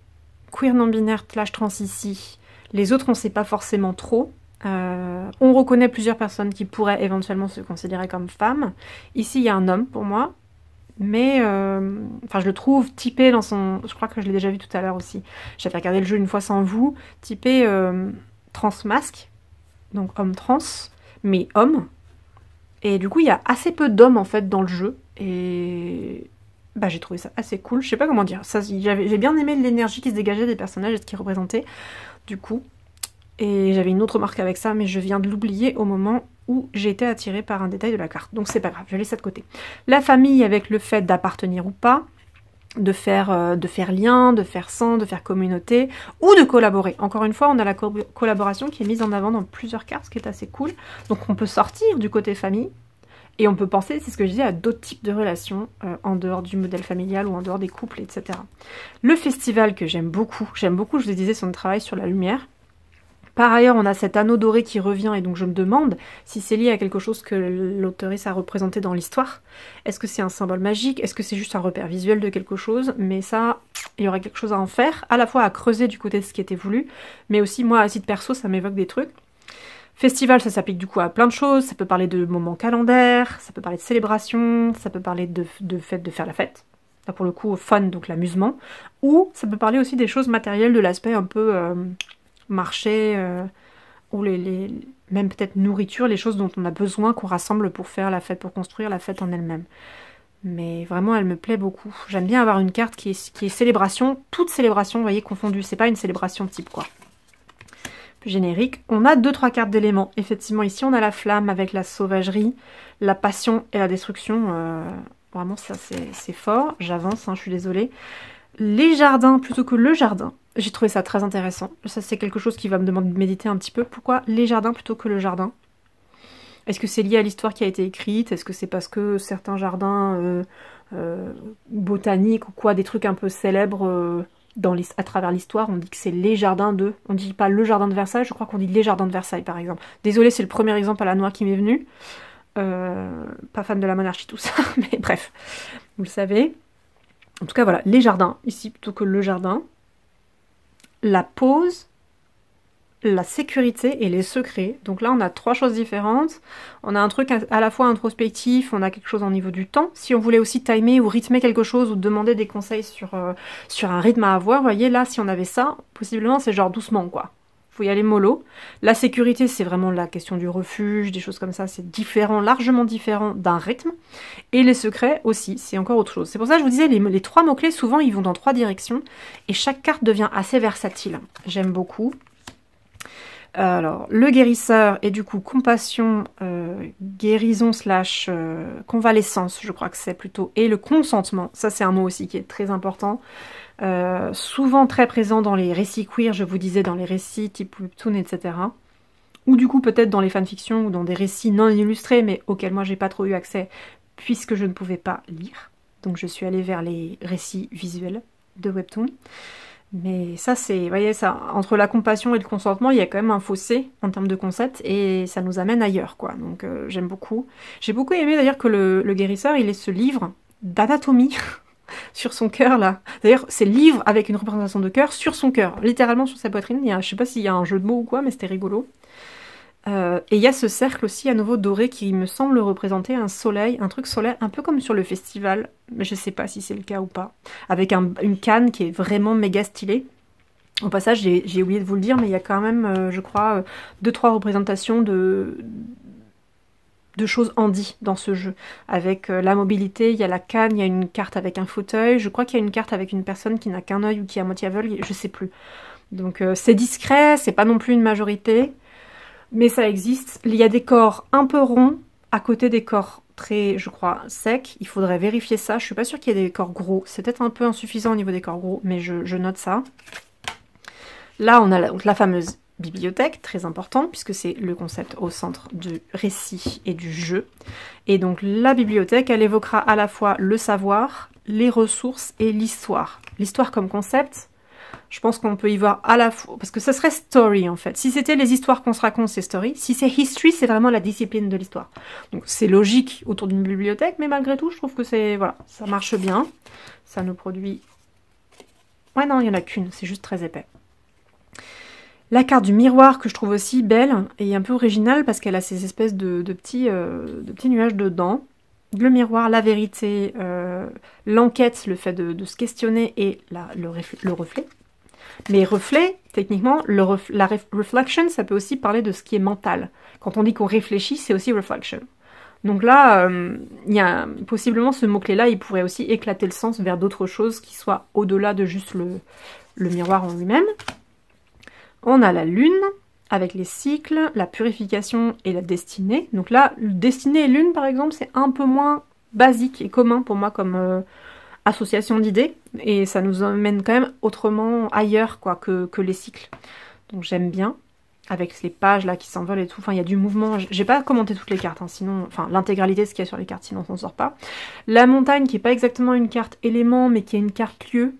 queer non-binaire / trans ici, les autres on ne sait pas forcément trop. On reconnaît plusieurs personnes qui pourraient éventuellement se considérer comme femmes. Ici il y a un homme pour moi, mais enfin je le trouve typé dans son... Je crois que je l'ai déjà vu tout à l'heure aussi. J'avais regardé le jeu une fois sans vous, typé trans masque, donc homme trans, mais homme. Et du coup il y a assez peu d'hommes en fait dans le jeu, et... Bah, j'ai trouvé ça assez cool, je sais pas comment dire. J'ai bien aimé l'énergie qui se dégageait des personnages et ce qu'ils représentaient, du coup. Et j'avais une autre remarque avec ça, mais je viens de l'oublier au moment où j'ai été attirée par un détail de la carte. Donc c'est pas grave, je laisse ça de côté. La famille avec le fait d'appartenir ou pas, de faire lien, de faire sang, de faire communauté, ou de collaborer. Encore une fois, on a la collaboration qui est mise en avant dans plusieurs cartes, ce qui est assez cool. Donc on peut sortir du côté famille, et on peut penser, c'est ce que je disais, à d'autres types de relations, en dehors du modèle familial ou en dehors des couples, etc. Le festival que j'aime beaucoup, je vous disais, son travail sur la lumière. Par ailleurs, on a cet anneau doré qui revient, et donc je me demande si c'est lié à quelque chose que l'auteuresse a représenté dans l'histoire. Est-ce que c'est un symbole magique? Est-ce que c'est juste un repère visuel de quelque chose? Mais ça, il y aurait quelque chose à en faire, à la fois à creuser du côté de ce qui était voulu, mais aussi moi, à titre perso, ça m'évoque des trucs. Festival, ça s'applique du coup à plein de choses, ça peut parler de moments calendaires, ça peut parler de célébration, ça peut parler de fait de faire la fête, là pour le coup fun, donc l'amusement, ou ça peut parler aussi des choses matérielles, de l'aspect un peu marché, ou même peut-être nourriture, les choses dont on a besoin, qu'on rassemble pour faire la fête, pour construire la fête en elle-même. Mais vraiment, elle me plaît beaucoup. J'aime bien avoir une carte qui est célébration, toute célébration, vous voyez, confondue. C'est pas une célébration type, quoi. Plus générique. On a 2-3 cartes d'éléments. Effectivement, ici, on a la flamme avec la sauvagerie, la passion et la destruction. Vraiment, ça, c'est fort. J'avance, hein, je suis désolée. Les jardins plutôt que le jardin. J'ai trouvé ça très intéressant. Ça, c'est quelque chose qui va me demander de méditer un petit peu. Pourquoi les jardins plutôt que le jardin? Est-ce que c'est lié à l'histoire qui a été écrite? Est-ce que c'est parce que certains jardins botaniques ou quoi, des trucs un peu célèbres à travers l'histoire, on dit que c'est les jardins de... On dit pas le jardin de Versailles, je crois qu'on dit les jardins de Versailles par exemple. Désolée, c'est le premier exemple à la noix qui m'est venu. Pas fan de la monarchie, tout ça, mais bref, vous le savez. En tout cas, voilà, les jardins, ici plutôt que le jardin. La pause, la sécurité et les secrets. Donc là, on a 3 choses différentes. On a un truc à la fois introspectif, on a quelque chose au niveau du temps. Si on voulait aussi timer ou rythmer quelque chose ou demander des conseils sur un rythme à avoir, vous voyez, là, si on avait ça, possiblement, c'est genre doucement, quoi. Faut y aller mollo. La sécurité, c'est vraiment la question du refuge, des choses comme ça. C'est différent, largement différent d'un rythme. Et les secrets aussi, c'est encore autre chose. C'est pour ça que je vous disais, les 3 mots-clés, souvent, ils vont dans 3 directions. Et chaque carte devient assez versatile. J'aime beaucoup. Alors, le guérisseur et du coup compassion, guérison / convalescence, je crois que c'est plutôt, et le consentement, ça c'est un mot aussi qui est très important, souvent très présent dans les récits queer, je vous disais, dans les récits type webtoon, etc. Ou du coup peut-être dans les fanfictions ou dans des récits non illustrés, mais auxquels moi j'ai pas trop eu accès, puisque je ne pouvais pas lire. Donc je suis allée vers les récits visuels de webtoon. Mais ça, c'est, vous voyez, ça, entre la compassion et le consentement, il y a quand même un fossé en termes de concept et ça nous amène ailleurs, quoi. Donc j'aime beaucoup. J'ai beaucoup aimé d'ailleurs que le guérisseur, il ait ce livre d'anatomie sur son cœur, là. D'ailleurs, c'est le livre avec une représentation de cœur sur son cœur, littéralement sur sa poitrine. Je sais pas s'il y a un jeu de mots ou quoi, mais c'était rigolo. Et il y a ce cercle aussi à nouveau doré qui me semble représenter un soleil, un truc solaire, un peu comme sur le festival, mais je sais pas si c'est le cas ou pas, avec une canne qui est vraiment méga stylée. Au passage, j'ai oublié de vous le dire, mais il y a quand même, je crois, 2-3 représentations de choses handy dans ce jeu. Avec la mobilité, il y a la canne, il y a une carte avec un fauteuil, je crois qu'il y a une carte avec une personne qui n'a qu'un œil ou qui est à moitié aveugle, je sais plus. Donc c'est discret, c'est pas non plus une majorité. Mais ça existe. Il y a des corps un peu ronds à côté des corps très, je crois, secs. Il faudrait vérifier ça. Je suis pas sûre qu'il y ait des corps gros. C'est peut-être un peu insuffisant au niveau des corps gros, mais je note ça. Là, on a donc la fameuse bibliothèque, très important, puisque c'est le concept au centre du récit et du jeu. Et donc la bibliothèque, elle évoquera à la fois le savoir, les ressources et l'histoire. L'histoire comme concept, je pense qu'on peut y voir à la fois... Parce que ce serait story, en fait. Si c'était les histoires qu'on se raconte, c'est story. Si c'est history, c'est vraiment la discipline de l'histoire. Donc c'est logique autour d'une bibliothèque, mais malgré tout, je trouve que c'est... Voilà, ça marche bien. Ça nous produit... Ouais, non, il n'y en a qu'une. C'est juste très épais. La carte du miroir, que je trouve aussi belle et un peu originale, parce qu'elle a ces espèces de petits nuages dedans. Le miroir, la vérité, l'enquête, le fait de se questionner et le reflet. Mais reflet, techniquement, la reflection, ça peut aussi parler de ce qui est mental. Quand on dit qu'on réfléchit, c'est aussi reflection. Donc là, il y a possiblement ce mot-clé-là, il pourrait aussi éclater le sens vers d'autres choses qui soient au-delà de juste le miroir en lui-même. On a la lune, avec les cycles, la purification et la destinée. Donc là, destinée et lune, par exemple, c'est un peu moins basique et commun pour moi comme... association d'idées, et ça nous emmène quand même autrement ailleurs quoi que les cycles. Donc j'aime bien, avec les pages là qui s'envolent et tout, enfin il y a du mouvement, j'ai pas commenté toutes les cartes, hein, sinon, enfin l'intégralité de ce qu'il y a sur les cartes, sinon on s'en sort pas. La montagne qui est pas exactement une carte élément, mais qui est une carte lieu,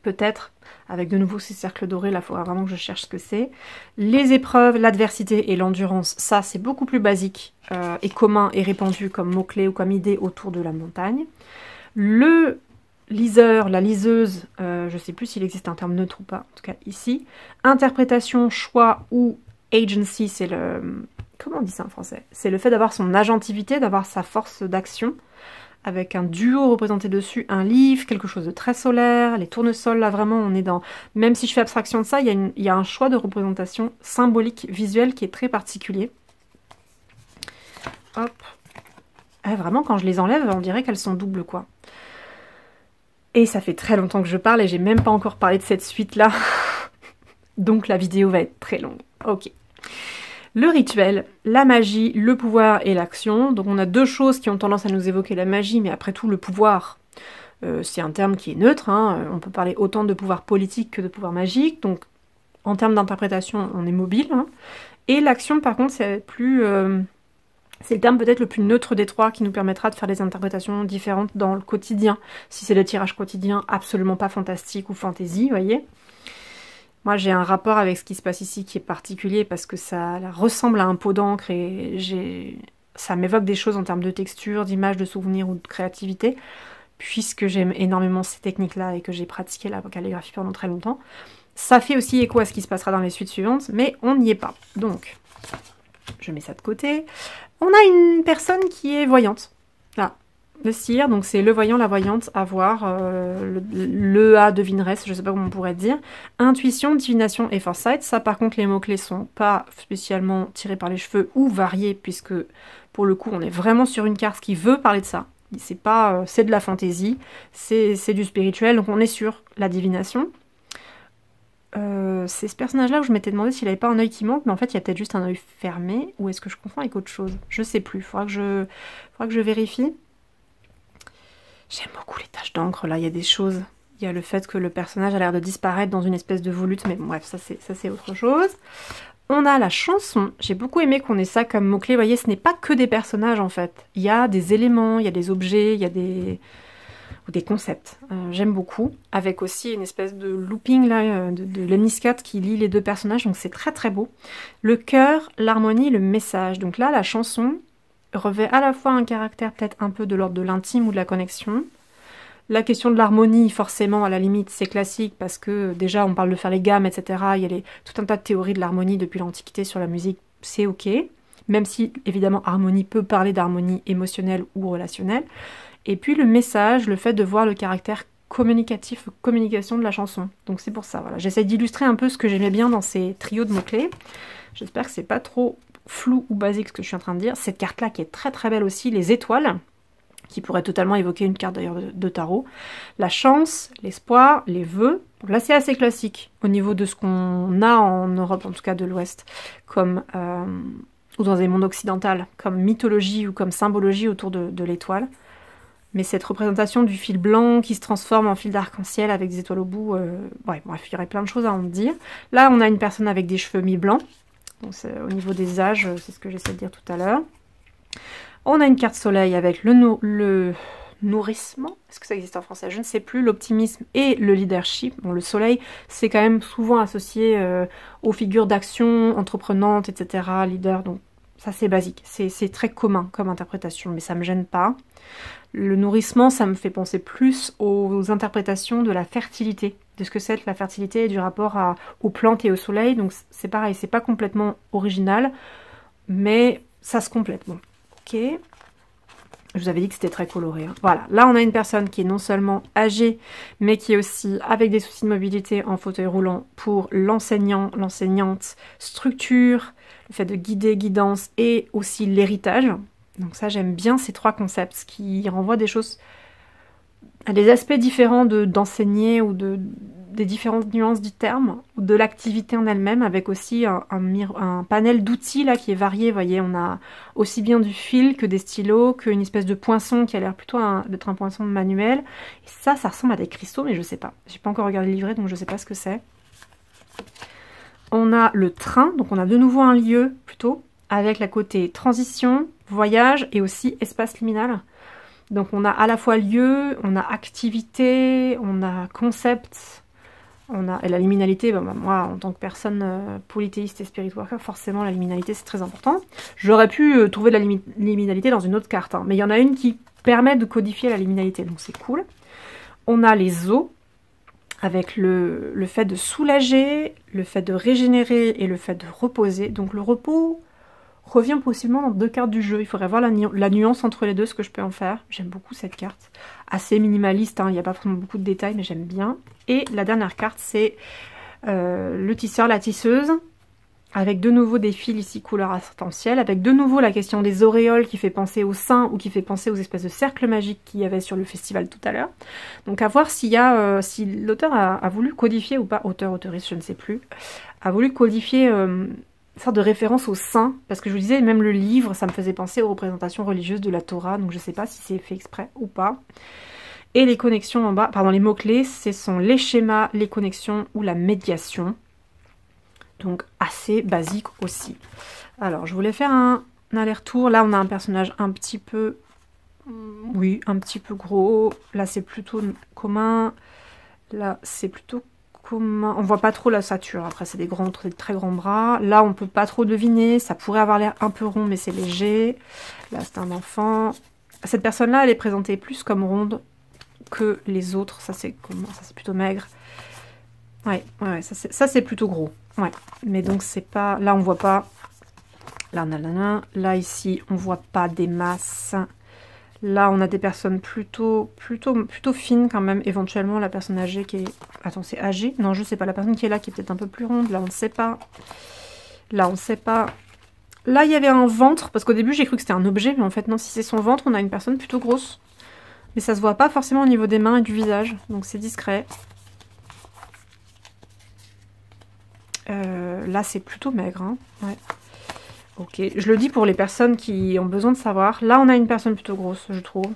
peut-être, avec de nouveau ces cercles dorés, là il faudra vraiment que je cherche ce que c'est. Les épreuves, l'adversité et l'endurance, ça c'est beaucoup plus basique et commun et répandu comme mot-clé ou comme idée autour de la montagne. Le liseur, la liseuse, je ne sais plus s'il existe un terme neutre ou pas, en tout cas ici. Interprétation, choix ou agency, c'est le... Comment on dit ça en français? C'est le fait d'avoir son agentivité, d'avoir sa force d'action, avec un duo représenté dessus, un livre, quelque chose de très solaire, les tournesols, là vraiment on est dans... Même si je fais abstraction de ça, il y a un choix de représentation symbolique, visuelle qui est très particulier. Hop. dirait vraiment, quand je les enlève, on dirait qu'elles sont doubles, quoi. Et ça fait très longtemps que je parle et j'ai même pas encore parlé de cette suite-là. Donc la vidéo va être très longue. Ok. Le rituel, la magie, le pouvoir et l'action. Donc on a deux choses qui ont tendance à nous évoquer la magie, mais après tout, le pouvoir, c'est un terme qui est neutre. Hein. On peut parler autant de pouvoir politique que de pouvoir magique. Donc en termes d'interprétation, on est mobile. Hein. Et l'action, par contre, c'est plus... c'est le terme peut-être le plus neutre des trois qui nous permettra de faire des interprétations différentes dans le quotidien. Si c'est le tirage quotidien, absolument pas fantastique ou fantasy, vous voyez. Moi, j'ai un rapport avec ce qui se passe ici qui est particulier parce que ça ressemble à un pot d'encre et ça m'évoque des choses en termes de texture, d'image, de souvenirs ou de créativité, puisque j'aime énormément ces techniques-là et que j'ai pratiqué la calligraphie pendant très longtemps. Ça fait aussi écho à ce qui se passera dans les suites suivantes, mais on n'y est pas. Donc, je mets ça de côté. On a une personne qui est voyante. Là, le cire, donc c'est le voyant, la voyante, à voir, le A devineresse, je sais pas comment on pourrait dire. Intuition, divination et foresight. Ça, par contre, les mots-clés sont pas spécialement tirés par les cheveux ou variés, puisque, pour le coup, on est vraiment sur une carte qui veut parler de ça. C'est pas, c'est de la fantaisie, c'est du spirituel, donc on est sur la divination. C'est ce personnage-là où je m'étais demandé s'il avait pas un œil qui manque, mais en fait il y a peut-être juste un œil fermé, ou est-ce que je confonds avec autre chose? Je sais plus, faudra que je vérifie. J'aime beaucoup les taches d'encre, là, il y a des choses. Il y a le fait que le personnage a l'air de disparaître dans une espèce de volute, mais bon, bref, ça c'est autre chose. On a la chanson, j'ai beaucoup aimé qu'on ait ça comme mot-clé, vous voyez, ce n'est pas que des personnages en fait. Il y a des éléments, il y a des objets, il y a des concepts. J'aime beaucoup, avec aussi une espèce de looping là, de Lemniscat qui lie les deux personnages, donc c'est très très beau. Le cœur, l'harmonie, le message. Donc là, la chanson revêt à la fois un caractère peut-être un peu de l'ordre de l'intime ou de la connexion. La question de l'harmonie, forcément, à la limite, c'est classique parce que déjà, on parle de faire les gammes, etc. Il y a tout un tas de théories de l'harmonie depuis l'Antiquité sur la musique, c'est ok. Même si, évidemment, harmonie peut parler d'harmonie émotionnelle ou relationnelle. Et puis le message, le fait de voir le caractère communicatif, communication de la chanson. Donc c'est pour ça, voilà. J'essaie d'illustrer un peu ce que j'aimais bien dans ces trios de mots-clés. J'espère que c'est pas trop flou ou basique ce que je suis en train de dire. Cette carte-là qui est très très belle aussi, les étoiles, qui pourrait totalement évoquer une carte d'ailleurs de tarot. La chance, l'espoir, les vœux. Donc là c'est assez classique au niveau de ce qu'on a en Europe, en tout cas de l'Ouest, comme... ou dans les mondes occidentaux, comme mythologie ou comme symbologie autour de l'étoile. Mais cette représentation du fil blanc qui se transforme en fil d'arc-en-ciel avec des étoiles au bout, ouais, bref, il y aurait plein de choses à en dire. Là, on a une personne avec des cheveux mi-blancs. Donc au niveau des âges, c'est ce que j'essaie de dire tout à l'heure. On a une carte soleil avec le nourrissement. Est-ce que ça existe en français? Je ne sais plus. L'optimisme et le leadership. Bon, le soleil, c'est quand même souvent associé aux figures d'action, entreprenantes, etc. Leader, donc ça c'est basique. C'est très commun comme interprétation, mais ça me gêne pas. Le nourrissement, ça me fait penser plus aux interprétations de la fertilité, de ce que c'est que la fertilité et du rapport aux plantes et au soleil. Donc c'est pareil, c'est pas complètement original, mais ça se complète. Bon, ok. Je vous avais dit que c'était très coloré. Hein. Voilà, là on a une personne qui est non seulement âgée, mais qui est aussi avec des soucis de mobilité en fauteuil roulant pour l'enseignant, l'enseignante, structure, le fait de guider, guidance et aussi l'héritage. Donc ça, j'aime bien ces trois concepts qui renvoient des choses à des aspects différents d'enseigner ou des différentes nuances du terme, ou de l'activité en elle-même, avec aussi un panel d'outils là qui est varié. Vous voyez, on a aussi bien du fil que des stylos, qu'une espèce de poinçon qui a l'air plutôt d'être un poinçon manuel. Et ça ressemble à des cristaux, mais je sais pas. J'ai pas encore regardé le livret, donc je sais pas ce que c'est. On a le train, donc on a de nouveau un lieu plutôt, avec la côté transition, voyage et aussi espace liminal. Donc on a à la fois lieu, on a activité, on a concept, et la liminalité. Moi, en tant que personne polythéiste et spirit worker, forcément la liminalité c'est très important. J'aurais pu trouver de la liminalité dans une autre carte, hein, mais il y en a une qui permet de codifier la liminalité, donc c'est cool. On a les os, avec le fait de soulager, le fait de régénérer et le fait de reposer. Donc le repos revient possiblement dans deux cartes du jeu. Il faudrait voir la nuance entre les deux, ce que je peux en faire. J'aime beaucoup cette carte. Assez minimaliste, hein, il n'y a pas vraiment beaucoup de détails, mais j'aime bien. Et la dernière carte, c'est le tisseur, la tisseuse. avec de nouveau des fils ici couleur arc-en-ciel, avec de nouveau la question des auréoles qui fait penser aux saints ou qui fait penser aux espèces de cercles magiques qu'il y avait sur le festival tout à l'heure. Donc à voir s'il y a, si l'auteur a voulu codifier ou pas, autrice, je ne sais plus, a voulu codifier une sorte de référence aux saints, parce que je vous disais, même le livre, ça me faisait penser aux représentations religieuses de la Torah, donc je ne sais pas si c'est fait exprès ou pas. Et les connexions en bas, pardon, les mots-clés, ce sont les schémas, les connexions ou la médiation. Donc assez basique aussi. Alors je voulais faire un aller-retour. Là on a un personnage un petit peu, oui, un petit peu gros. Là c'est plutôt commun. Là c'est plutôt commun. On voit pas trop la stature. Après c'est des très grands bras. Là on peut pas trop deviner. Ça pourrait avoir l'air un peu rond mais c'est léger. Là c'est un enfant. Cette personne-là elle est présentée plus comme ronde que les autres. Ça c'est plutôt maigre. Ouais, ça c'est plutôt gros. Ouais, mais donc c'est pas... Là on voit pas... Là ici on voit pas des masses. Là on a des personnes plutôt fines quand même. Éventuellement la personne âgée qui est... Attends, c'est âgée? Non, je sais pas. La personne qui est là qui est peut-être un peu plus ronde. Là on ne sait pas. Là on ne sait pas. Là il y avait un ventre. Parce qu'au début j'ai cru que c'était un objet. Mais en fait non, si c'est son ventre, on a une personne plutôt grosse. Mais ça se voit pas forcément au niveau des mains et du visage. Donc c'est discret. Là c'est plutôt maigre, hein. Ouais. Ok, je le dis pour les personnes qui ont besoin de savoir. Là on a une personne plutôt grosse, je trouve.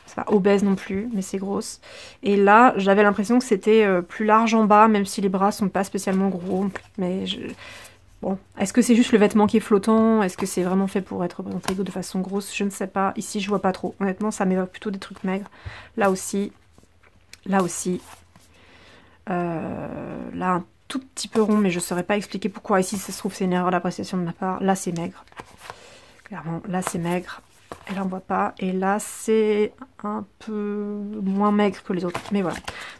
C'est pas obèse non plus, mais c'est grosse. Et là j'avais l'impression que c'était plus large en bas, même si les bras sont pas spécialement gros. Mais bon, est-ce que c'est juste le vêtement qui est flottant? Est-ce que c'est vraiment fait pour être représenté de façon grosse? Je ne sais pas. Ici je vois pas trop. Honnêtement ça m'évoque plutôt des trucs maigres. Là aussi. Là aussi. Là un tout petit peu rond, mais je ne saurais pas expliquer pourquoi. Ici, ça se trouve, c'est une erreur d'appréciation de ma part. Là, c'est maigre. Clairement, là, c'est maigre. Et là, on voit pas. Et là, c'est un peu moins maigre que les autres. Mais voilà.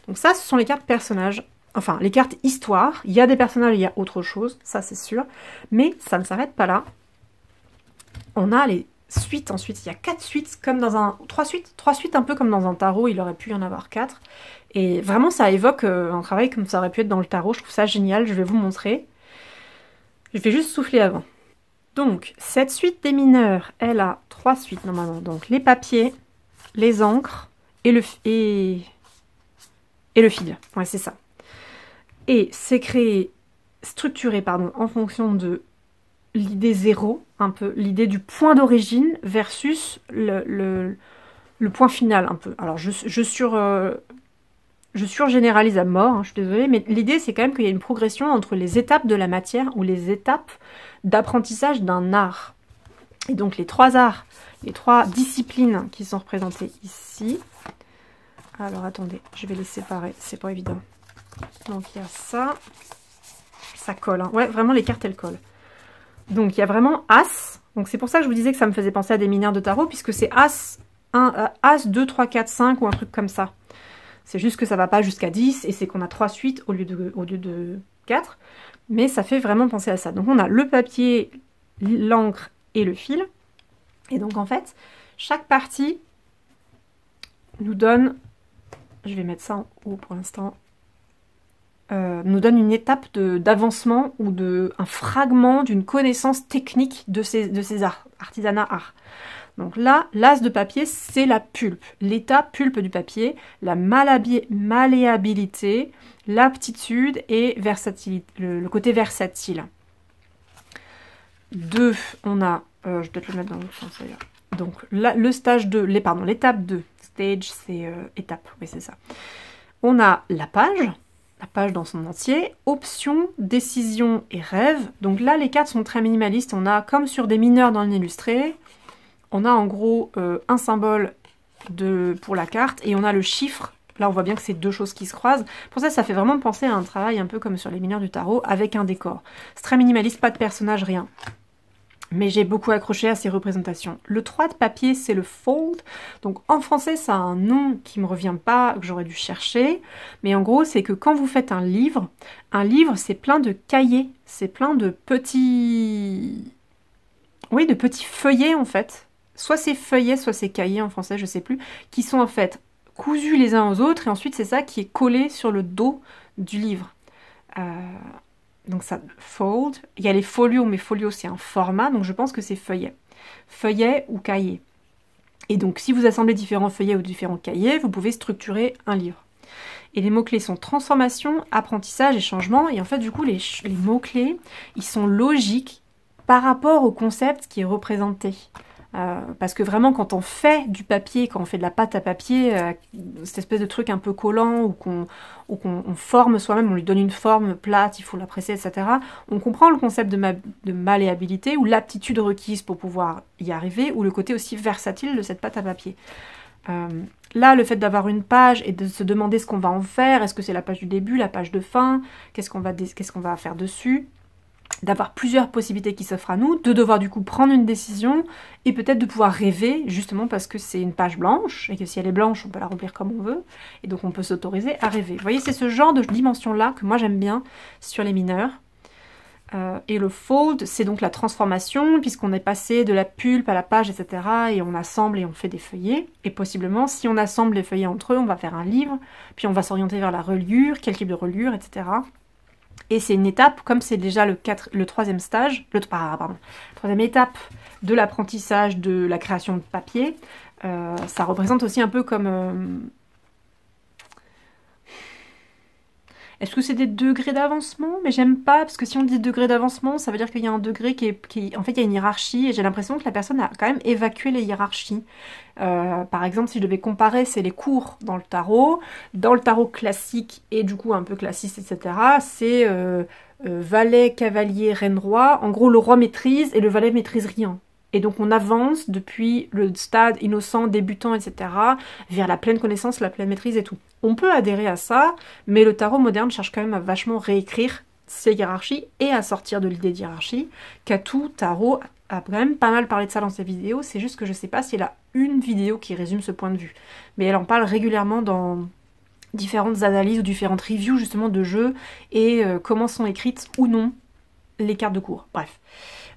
Donc ça, ce sont les cartes personnages. Enfin, les cartes histoire. Il y a des personnages, il y a autre chose. Ça, c'est sûr. Mais ça ne s'arrête pas là. On a les suites ensuite. Il y a 4 suites, comme dans un... 3 suites un peu comme dans un tarot. Il aurait pu y en avoir 4. Et vraiment, ça évoque un travail comme ça aurait pu être dans le tarot. Je trouve ça génial. Je vais vous montrer. Je vais juste souffler avant. Donc, cette suite des mineurs, elle a 3 suites normalement. Donc, les papiers, les encres et le fil. Ouais, c'est ça. Et c'est structuré, pardon, en fonction de l'idée zéro, un peu. L'idée du point d'origine versus le point final, un peu. Alors, je surgénéralise à mort, hein, je suis désolée, mais l'idée c'est quand même qu'il y a une progression entre les étapes de la matière ou les étapes d'apprentissage d'un art. Et donc les 3 arts, les 3 disciplines qui sont représentées ici. Alors attendez, je vais les séparer, c'est pas évident. Donc il y a ça, ça colle, hein. Ouais, vraiment les cartes elles collent. Donc il y a vraiment As, donc c'est pour ça que je vous disais que ça me faisait penser à des mineurs de tarot, puisque c'est As, As, 2, 3, 4, 5 ou un truc comme ça. C'est juste que ça va pas jusqu'à 10 et c'est qu'on a 3 suites au lieu de 4. Mais ça fait vraiment penser à ça. Donc on a le papier, l'encre et le fil. Et donc en fait, chaque partie nous donne, je vais mettre ça en haut pour l'instant, nous donne une étape d'avancement ou un fragment d'une connaissance technique de ces arts, artisanat art. Donc là, l'as de papier, c'est la pulpe, l'état pulpe du papier, la malléabilité, l'aptitude et le côté versatile. 2, on a, je vais peut-être le mettre dans l'autre sens d'ailleurs. Donc là, l'étape 2, stage, c'est étape, oui c'est ça. On a la page dans son entier, option, décision et rêve. Donc là, les cartes sont très minimalistes, on a comme sur des mineurs dans l'illustré. On a en gros un symbole pour la carte et on a le chiffre. Là, on voit bien que c'est 2 choses qui se croisent. Pour ça, ça fait vraiment penser à un travail un peu comme sur les mineurs du tarot avec un décor. C'est très minimaliste, pas de personnage, rien. Mais j'ai beaucoup accroché à ces représentations. Le 3 de papier, c'est le fold. Donc en français, ça a un nom qui me revient pas, que j'aurais dû chercher. Mais en gros, c'est que quand vous faites un livre, c'est plein de cahiers. C'est plein de petits... Oui, de petits feuillets en fait. Soit c'est feuillets, soit c'est cahiers en français, je sais plus, qui sont en fait cousus les uns aux autres, et ensuite c'est ça qui est collé sur le dos du livre. Donc ça, fold. Il y a les folios, mais folio c'est un format, donc je pense que c'est feuillet. Feuillet ou cahier. Et donc si vous assemblez différents feuillets ou différents cahiers, vous pouvez structurer un livre. Et les mots-clés sont transformation, apprentissage et changement. Et en fait, du coup, les mots-clés, ils sont logiques par rapport au concept qui est représenté. Parce que vraiment, quand on fait du papier, quand on fait de la pâte à papier, cette espèce de truc un peu collant, ou qu'on forme soi-même, on lui donne une forme plate, il faut la presser, etc. On comprend le concept de malléabilité, ou l'aptitude requise pour pouvoir y arriver, ou le côté aussi versatile de cette pâte à papier. Là, le fait d'avoir une page et de se demander ce qu'on va en faire, est-ce que c'est la page du début, la page de fin, qu'est-ce qu'on va faire dessus, d'avoir plusieurs possibilités qui s'offrent à nous, de devoir du coup prendre une décision et peut-être de pouvoir rêver, justement parce que c'est une page blanche et que si elle est blanche, on peut la remplir comme on veut et donc on peut s'autoriser à rêver. Vous voyez, c'est ce genre de dimension-là que moi j'aime bien sur les mineurs. Et le fold, c'est donc la transformation, puisqu'on est passé de la pulpe à la page, etc. Et on assemble et on fait des feuillets. Et possiblement, si on assemble les feuillets entre eux, on va faire un livre, puis on va s'orienter vers la reliure, quel type de reliure, etc. Et c'est une étape, comme c'est déjà le troisième stage, troisième étape de l'apprentissage de la création de papier, ça représente aussi un peu comme... Est-ce que c'est des degrés d'avancement? Mais j'aime pas, parce que si on dit degré d'avancement, ça veut dire qu'il y a un degré en fait, il y a une hiérarchie, et j'ai l'impression que la personne a quand même évacué les hiérarchies. Par exemple, si je devais comparer, c'est les cours dans le tarot. Dans le tarot classique, et du coup un peu classiste, etc., c'est valet, cavalier, reine, roi. En gros, le roi maîtrise, et le valet maîtrise rien. Et donc on avance depuis le stade innocent, débutant, etc., vers la pleine connaissance, la pleine maîtrise et tout. On peut adhérer à ça, mais le tarot moderne cherche quand même à vachement réécrire ses hiérarchies et à sortir de l'idée de hiérarchie. Katou Tarot a quand même pas mal parlé de ça dans ses vidéos, c'est juste que je sais pas si elle a une vidéo qui résume ce point de vue. Mais elle en parle régulièrement dans différentes analyses ou différentes reviews justement de jeux et comment sont écrites ou non les cartes de cours. Bref.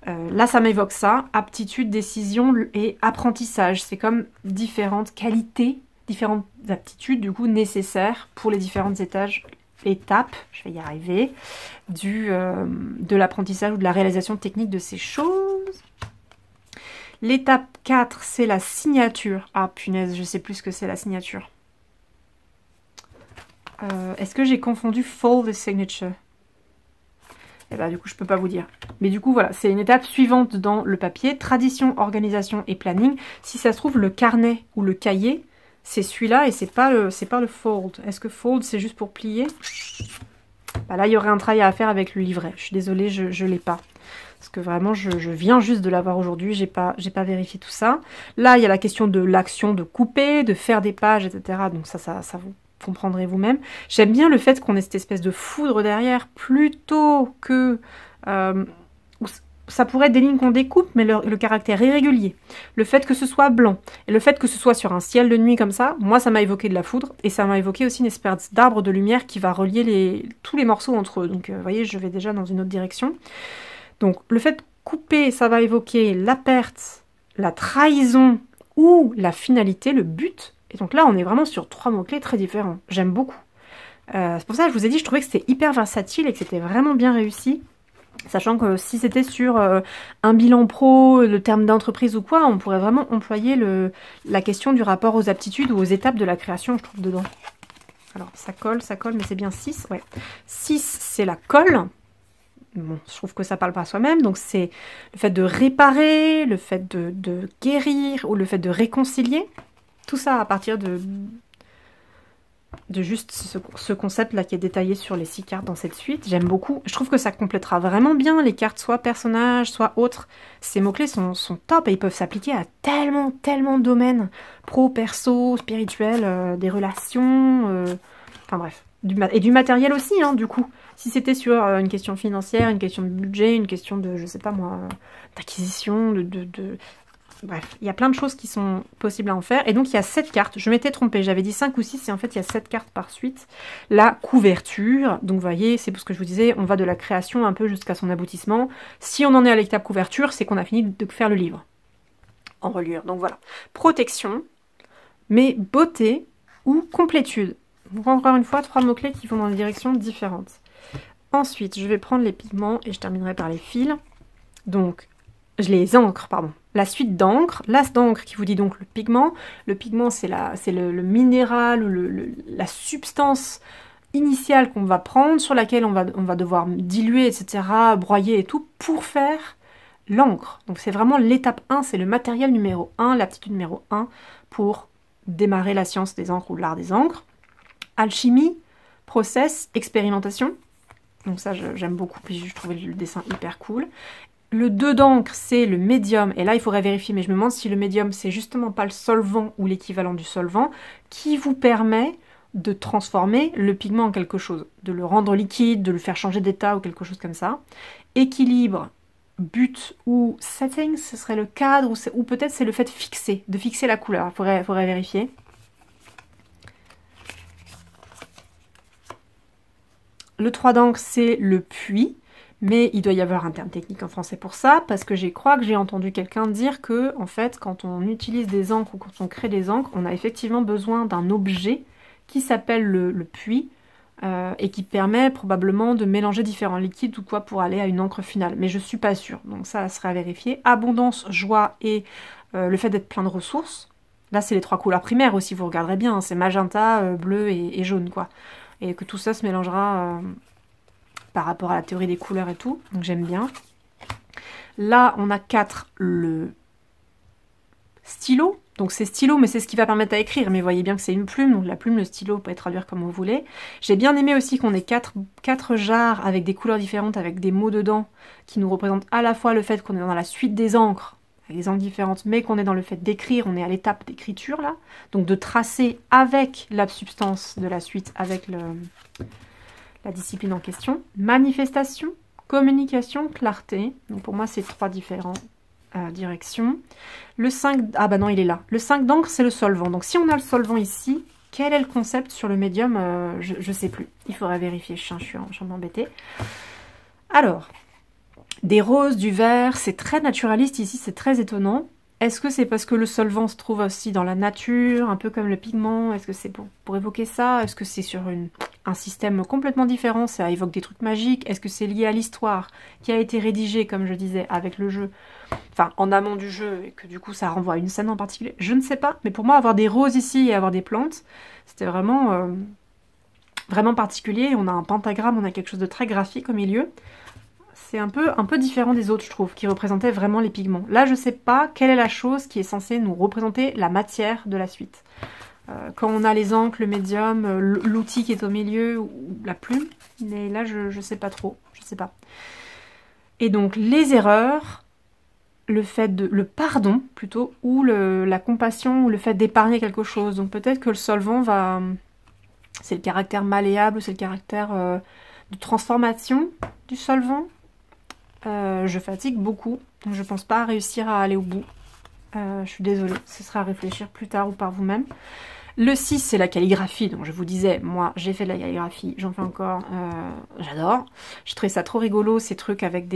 Là, ça m'évoque ça, aptitude, décision et apprentissage. C'est comme différentes qualités, différentes aptitudes, du coup, nécessaires pour les différentes étapes, je vais y arriver, de l'apprentissage ou de la réalisation technique de ces choses. L'étape 4, c'est la signature. Ah, punaise, je sais plus ce que c'est la signature. Est-ce que j'ai confondu fold et signature? Et bah du coup je peux pas vous dire. Mais du coup voilà, c'est une étape suivante dans le papier. Tradition, organisation et planning. Si ça se trouve le carnet ou le cahier, c'est celui-là et c'est pas le fold. Est-ce que fold c'est juste pour plier? Bah là il y aurait un travail à faire avec le livret. Je suis désolée, je l'ai pas. Parce que vraiment je viens juste de l'avoir aujourd'hui, j'ai pas vérifié tout ça. Là il y a la question de l'action de couper, de faire des pages, etc. Donc ça vous comprendrez vous-même. J'aime bien le fait qu'on ait cette espèce de foudre derrière, plutôt que... ça pourrait être des lignes qu'on découpe, mais le caractère irrégulier. Le fait que ce soit blanc, et le fait que ce soit sur un ciel de nuit comme ça, moi ça m'a évoqué de la foudre, et ça m'a évoqué aussi une espèce d'arbre de lumière qui va relier tous les morceaux entre eux. Donc vous voyez, je vais déjà dans une autre direction. Donc le fait de couper, ça va évoquer la perte, la trahison, ou la finalité, le but. Et donc là, on est vraiment sur 3 mots-clés très différents. J'aime beaucoup. C'est pour ça que je vous ai dit, je trouvais que c'était hyper versatile et que c'était vraiment bien réussi. Sachant que si c'était sur un bilan pro, le terme d'entreprise ou quoi, on pourrait vraiment employer la question du rapport aux aptitudes ou aux étapes de la création, je trouve, dedans. Alors, ça colle, mais c'est bien 6, ouais. 6, c'est la colle. Bon, je trouve que ça parle par soi-même, donc c'est le fait de réparer, le fait de guérir ou le fait de réconcilier. Tout ça à partir de juste ce concept-là qui est détaillé sur les 6 cartes dans cette suite. J'aime beaucoup. Je trouve que ça complétera vraiment bien les cartes, soit personnages, soit autres. Ces mots-clés sont top et ils peuvent s'appliquer à tellement de domaines. Pro, perso, spirituel, des relations, enfin bref. Et du matériel aussi, hein, du coup. Si c'était sur une question financière, une question de budget, une question de, je sais pas moi, d'acquisition, Bref, il y a plein de choses qui sont possibles à en faire. Et donc, il y a 7 cartes. Je m'étais trompée. J'avais dit 5 ou 6. Et en fait, il y a 7 cartes par suite. La couverture. Donc, vous voyez, c'est pour ce que je vous disais. On va de la création un peu jusqu'à son aboutissement. Si on en est à l'étape couverture, c'est qu'on a fini de faire le livre. En reliure. Donc, voilà. Protection. Mais beauté ou complétude. Donc, encore une fois, 3 mots-clés qui vont dans des directions différentes. Ensuite, je vais prendre les pigments et je terminerai par les fils. Donc, je les encre, pardon. La suite d'encre, l'as d'encre qui vous dit donc le pigment. Le pigment, c'est le minéral ou la substance initiale qu'on va prendre, sur laquelle on va devoir diluer, etc., broyer et tout, pour faire l'encre. Donc c'est vraiment l'étape 1, c'est le matériel numéro 1, l'aptitude numéro 1 pour démarrer la science des encres ou l'art des encres. Alchimie, process, expérimentation. Donc ça, j'aime beaucoup, puis je trouvais le dessin hyper cool. Le 2 d'encre, c'est le médium, et là il faudrait vérifier, mais je me demande si le médium, c'est justement pas le solvant ou l'équivalent du solvant, qui vous permet de transformer le pigment en quelque chose, de le rendre liquide, de le faire changer d'état ou quelque chose comme ça. Équilibre, but ou setting, ce serait le cadre, ou peut-être c'est le fait de fixer la couleur, il faudrait vérifier. Le 3 d'encre, c'est le puits, mais il doit y avoir un terme technique en français pour ça, parce que je crois que j'ai entendu quelqu'un dire que, en fait, quand on utilise des encres ou quand on crée des encres, on a effectivement besoin d'un objet qui s'appelle le puits, et qui permet probablement de mélanger différents liquides ou quoi pour aller à une encre finale. Mais je suis pas sûre, donc ça serait à vérifier. Abondance, joie et le fait d'être plein de ressources. Là, c'est les 3 couleurs primaires aussi, vous regarderez bien, hein, c'est magenta, bleu et jaune, quoi. Et que tout ça se mélangera par rapport à la théorie des couleurs et tout, donc j'aime bien. Là, on a 4, le stylo. Donc c'est stylo, mais c'est ce qui va permettre à écrire. Mais vous voyez bien que c'est une plume, donc la plume, le stylo, vous pouvez traduire comme vous voulez. J'ai bien aimé aussi qu'on ait 4 jarres avec des couleurs différentes, avec des mots dedans, qui nous représentent à la fois le fait qu'on est dans la suite des encres, avec des encres différentes, mais qu'on est dans le fait d'écrire, on est à l'étape d'écriture là. Donc de tracer avec la substance de la suite, avec la discipline en question. Manifestation, communication, clarté. Donc pour moi, c'est 3 différents direction. Le 5, ah bah non, il est là. Le 5 d'encre, c'est le solvant. Donc si on a le solvant ici, quel est le concept sur le médium? Je sais plus. Il faudrait vérifier. Je suis en train d'embêter. Alors, des roses, du vert, c'est très naturaliste ici, c'est très étonnant. Est-ce que c'est parce que le solvant se trouve aussi dans la nature, un peu comme le pigment? Est-ce que c'est pour évoquer ça? Est-ce que c'est sur un système complètement différent? Ça évoque des trucs magiques? Est-ce que c'est lié à l'histoire qui a été rédigée, comme je disais, avec le jeu? Enfin, en amont du jeu, et que du coup ça renvoie à une scène en particulier? Je ne sais pas, mais pour moi, avoir des roses ici et avoir des plantes, c'était vraiment, vraiment particulier. On a un pentagramme, on a quelque chose de très graphique au milieu. C'est un peu différent des autres, je trouve, qui représentaient vraiment les pigments. Là, je ne sais pas quelle est la chose qui est censée nous représenter la matière de la suite. Quand on a les encres, le médium, l'outil qui est au milieu, ou la plume. Mais là, je ne sais pas trop. Je sais pas. Et donc, les erreurs, le pardon, plutôt, ou la compassion, ou le fait d'épargner quelque chose. Donc, peut-être que le solvant va... C'est le caractère malléable, c'est le caractère de transformation du solvant. Je fatigue beaucoup, donc je pense pas réussir à aller au bout. Je suis désolée, ce sera à réfléchir plus tard ou par vous-même. Le 6, c'est la calligraphie, donc je vous disais, moi j'ai fait de la calligraphie, j'en fais encore, j'adore. Je trouvais ça trop rigolo, ces trucs avec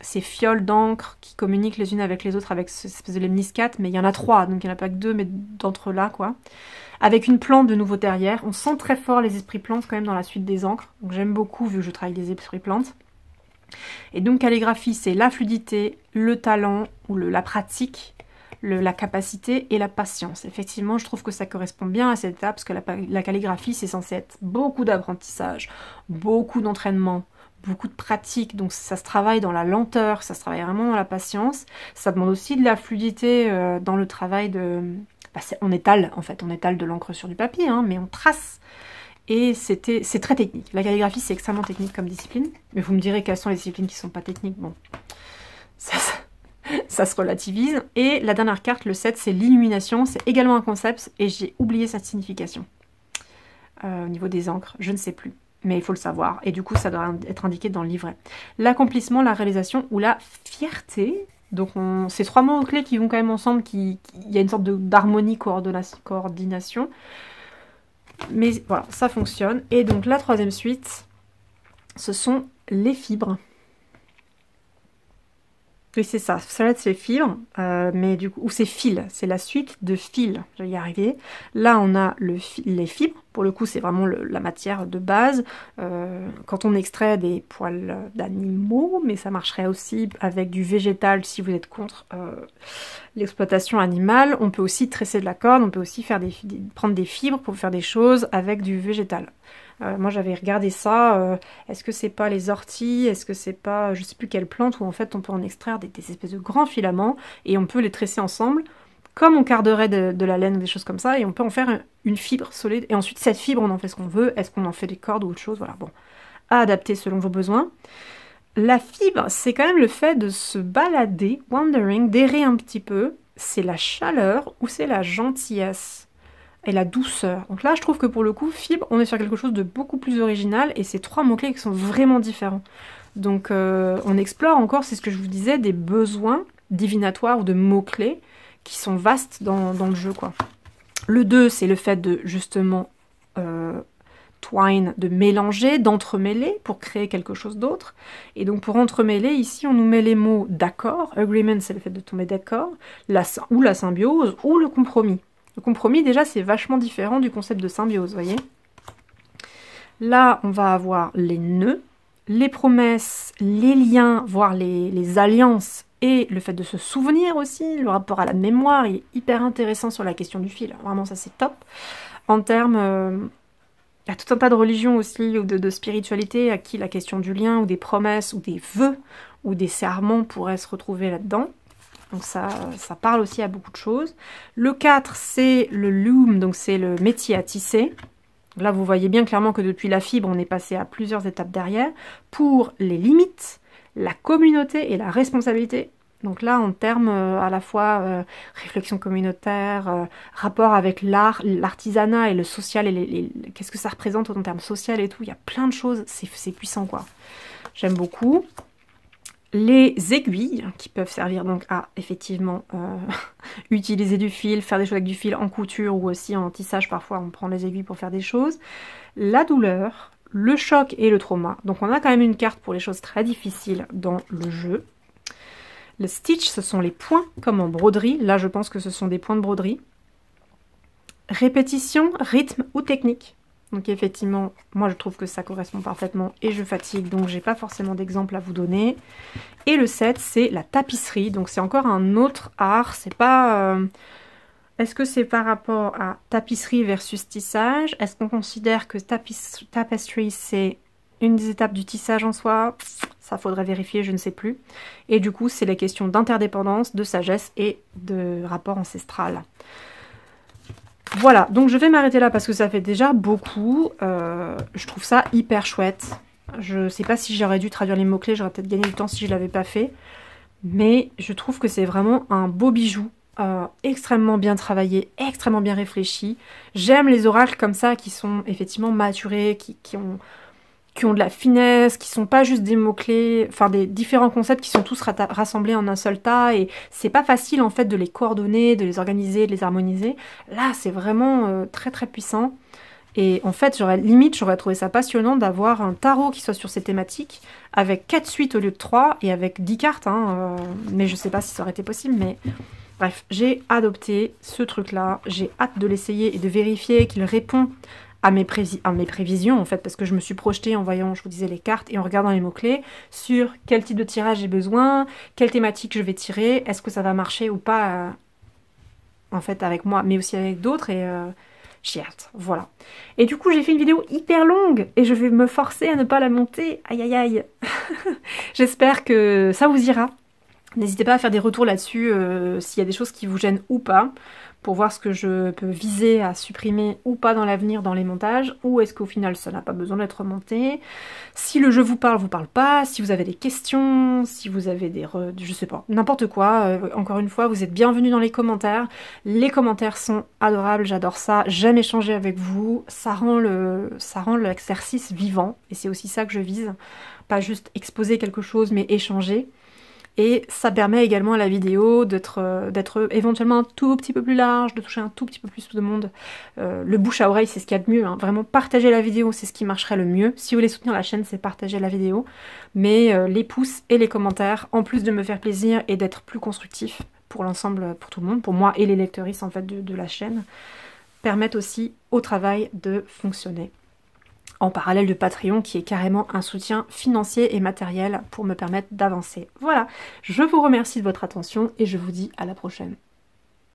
ces fioles d'encre qui communiquent les unes avec les autres avec cette espèce de lemniscate, mais il y en a 3, donc il n'y en a pas que 2, mais d'entre là, quoi. Avec une plante de nouveau derrière, on sent très fort les esprits plantes quand même dans la suite des encres, donc j'aime beaucoup vu que je travaille des esprits plantes. Et donc calligraphie, c'est la fluidité, le talent ou la pratique, la capacité et la patience. Effectivement, je trouve que ça correspond bien à cette étape, parce que la calligraphie, c'est censé être beaucoup d'apprentissage, beaucoup d'entraînement, beaucoup de pratique, donc ça se travaille dans la lenteur, ça se travaille vraiment dans la patience. Ça demande aussi de la fluidité dans le travail de... Bah, on étale, en fait, on étale de l'encre sur du papier, hein, mais on trace. Et c'est très technique. La calligraphie, c'est extrêmement technique comme discipline. Mais vous me direz quelles sont les disciplines qui ne sont pas techniques. Bon, ça se relativise. Et la dernière carte, le 7, c'est l'illumination. C'est également un concept et j'ai oublié sa signification. Au niveau des encres, je ne sais plus. Mais il faut le savoir. Et du coup, ça doit être indiqué dans le livret. L'accomplissement, la réalisation ou la fierté. Donc, ces 3 mots-clés qui vont quand même ensemble. Il y a une sorte d'harmonie, coordination. Mais voilà, ça fonctionne. Et donc la 3e suite, ce sont les fibres. Oui, c'est ça. Thread, c'est fibres, mais du coup, ou c'est fil, c'est la suite de fils. Je vais y arriver. Là, on a les fibres. Pour le coup, c'est vraiment la matière de base. Quand on extrait des poils d'animaux, mais ça marcherait aussi avec du végétal si vous êtes contre l'exploitation animale. On peut aussi tresser de la corde, on peut aussi faire prendre des fibres pour faire des choses avec du végétal. Moi j'avais regardé ça, est-ce que c'est pas les orties, est-ce que c'est pas je sais plus quelle plante où en fait on peut en extraire des espèces de grands filaments et on peut les tresser ensemble comme on carderait de la laine ou des choses comme ça et on peut en faire une fibre solide et ensuite cette fibre on en fait ce qu'on veut, est-ce qu'on en fait des cordes ou autre chose, voilà, bon, à adapter selon vos besoins. La fibre c'est quand même le fait de se balader, wandering, d'errer un petit peu, c'est la chaleur ou c'est la gentillesse et la douceur. Donc là, je trouve que pour le coup, fibre, on est sur quelque chose de beaucoup plus original et c'est trois mots-clés qui sont vraiment différents. Donc on explore encore, c'est ce que je vous disais, des besoins divinatoires ou de mots-clés qui sont vastes dans le jeu, quoi. Le 2, c'est le fait de, justement, twine, de mélanger, d'entremêler pour créer quelque chose d'autre. Et donc pour entremêler, ici, on nous met les mots d'accord. Agreement, c'est le fait de tomber d'accord, ou la symbiose, ou le compromis. Le compromis, déjà, c'est vachement différent du concept de symbiose, vous voyez. Là, on va avoir les nœuds, les promesses, les liens, voire les alliances, et le fait de se souvenir aussi, le rapport à la mémoire est hyper intéressant sur la question du fil. Vraiment, ça, c'est top. En termes... il y a tout un tas de religions aussi, ou de spiritualité, à qui la question du lien, ou des promesses, ou des vœux, ou des serments pourraient se retrouver là-dedans. Donc ça parle aussi à beaucoup de choses. Le 4, c'est le loom, donc c'est le métier à tisser. Là, vous voyez bien clairement que depuis la fibre, on est passé à plusieurs étapes derrière. Pour les limites, la communauté et la responsabilité. Donc là, en termes à la fois réflexion communautaire, rapport avec l'art, l'artisanat et le social, et qu'est-ce que ça représente en termes social et tout. Il y a plein de choses, c'est puissant, quoi. J'aime beaucoup. Les aiguilles qui peuvent servir donc à effectivement utiliser du fil, faire des choses avec du fil en couture ou aussi en tissage, parfois on prend les aiguilles pour faire des choses. La douleur, le choc et le trauma. Donc on a quand même une carte pour les choses très difficiles dans le jeu. Le stitch, ce sont les points comme en broderie. Là je pense que ce sont des points de broderie. Répétition, rythme ou technique. Donc effectivement, moi je trouve que ça correspond parfaitement et je fatigue, donc j'ai pas forcément d'exemple à vous donner. Et le 7, c'est la tapisserie, donc c'est encore un autre art, c'est pas... Est-ce que c'est par rapport à tapisserie versus tissage? Est-ce qu'on considère que tapestry c'est une des étapes du tissage en soi? Ça faudrait vérifier, je ne sais plus. Et du coup, c'est les questions d'interdépendance, de sagesse et de rapport ancestral. Voilà, donc je vais m'arrêter là parce que ça fait déjà beaucoup. Je trouve ça hyper chouette. Je sais pas si j'aurais dû traduire les mots-clés, j'aurais peut-être gagné du temps si je l'avais pas fait. Mais je trouve que c'est vraiment un beau bijou, extrêmement bien travaillé, extrêmement bien réfléchi. J'aime les oracles comme ça qui sont effectivement maturés, qui ont de la finesse, qui sont pas juste des mots-clés, enfin des différents concepts qui sont tous rassemblés en un seul tas, et c'est pas facile en fait de les coordonner, de les organiser, de les harmoniser. Là, c'est vraiment très très puissant. Et en fait, j'aurais trouvé ça passionnant d'avoir un tarot qui soit sur ces thématiques, avec 4 suites au lieu de 3, et avec 10 cartes, hein, mais je sais pas si ça aurait été possible, mais... Bref, j'ai adopté ce truc-là, j'ai hâte de l'essayer et de vérifier qu'il répond à mes prévisions, en fait, parce que je me suis projetée en voyant, je vous disais, les cartes et en regardant les mots-clés sur quel type de tirage j'ai besoin, quelle thématique je vais tirer, est-ce que ça va marcher ou pas, en fait, avec moi, mais aussi avec d'autres, et j'ai hâte, voilà. Et du coup, j'ai fait une vidéo hyper longue, et je vais me forcer à ne pas la monter, aïe aïe aïe. J'espère que ça vous ira. N'hésitez pas à faire des retours là-dessus, s'il y a des choses qui vous gênent ou pas, pour voir ce que je peux viser à supprimer ou pas dans l'avenir dans les montages, ou est-ce qu'au final ça n'a pas besoin d'être monté. Si le jeu vous parle pas, si vous avez des questions, si vous avez je sais pas, n'importe quoi, encore une fois, vous êtes bienvenus dans les commentaires. Les commentaires sont adorables, j'adore ça, j'aime échanger avec vous, ça rend l'exercice vivant, et c'est aussi ça que je vise, pas juste exposer quelque chose, mais échanger. Et ça permet également à la vidéo d'être éventuellement un tout petit peu plus large, de toucher un tout petit peu plus de monde. Le bouche à oreille, c'est ce qu'il y a de mieux, hein. Vraiment, partager la vidéo, c'est ce qui marcherait le mieux. Si vous voulez soutenir la chaîne, c'est partager la vidéo. Mais les pouces et les commentaires, en plus de me faire plaisir et d'être plus constructif pour l'ensemble, pour tout le monde, pour moi et les lectrices en fait de la chaîne, permettent aussi au travail de fonctionner. En parallèle de Patreon qui est carrément un soutien financier et matériel pour me permettre d'avancer. Voilà, je vous remercie de votre attention et je vous dis à la prochaine.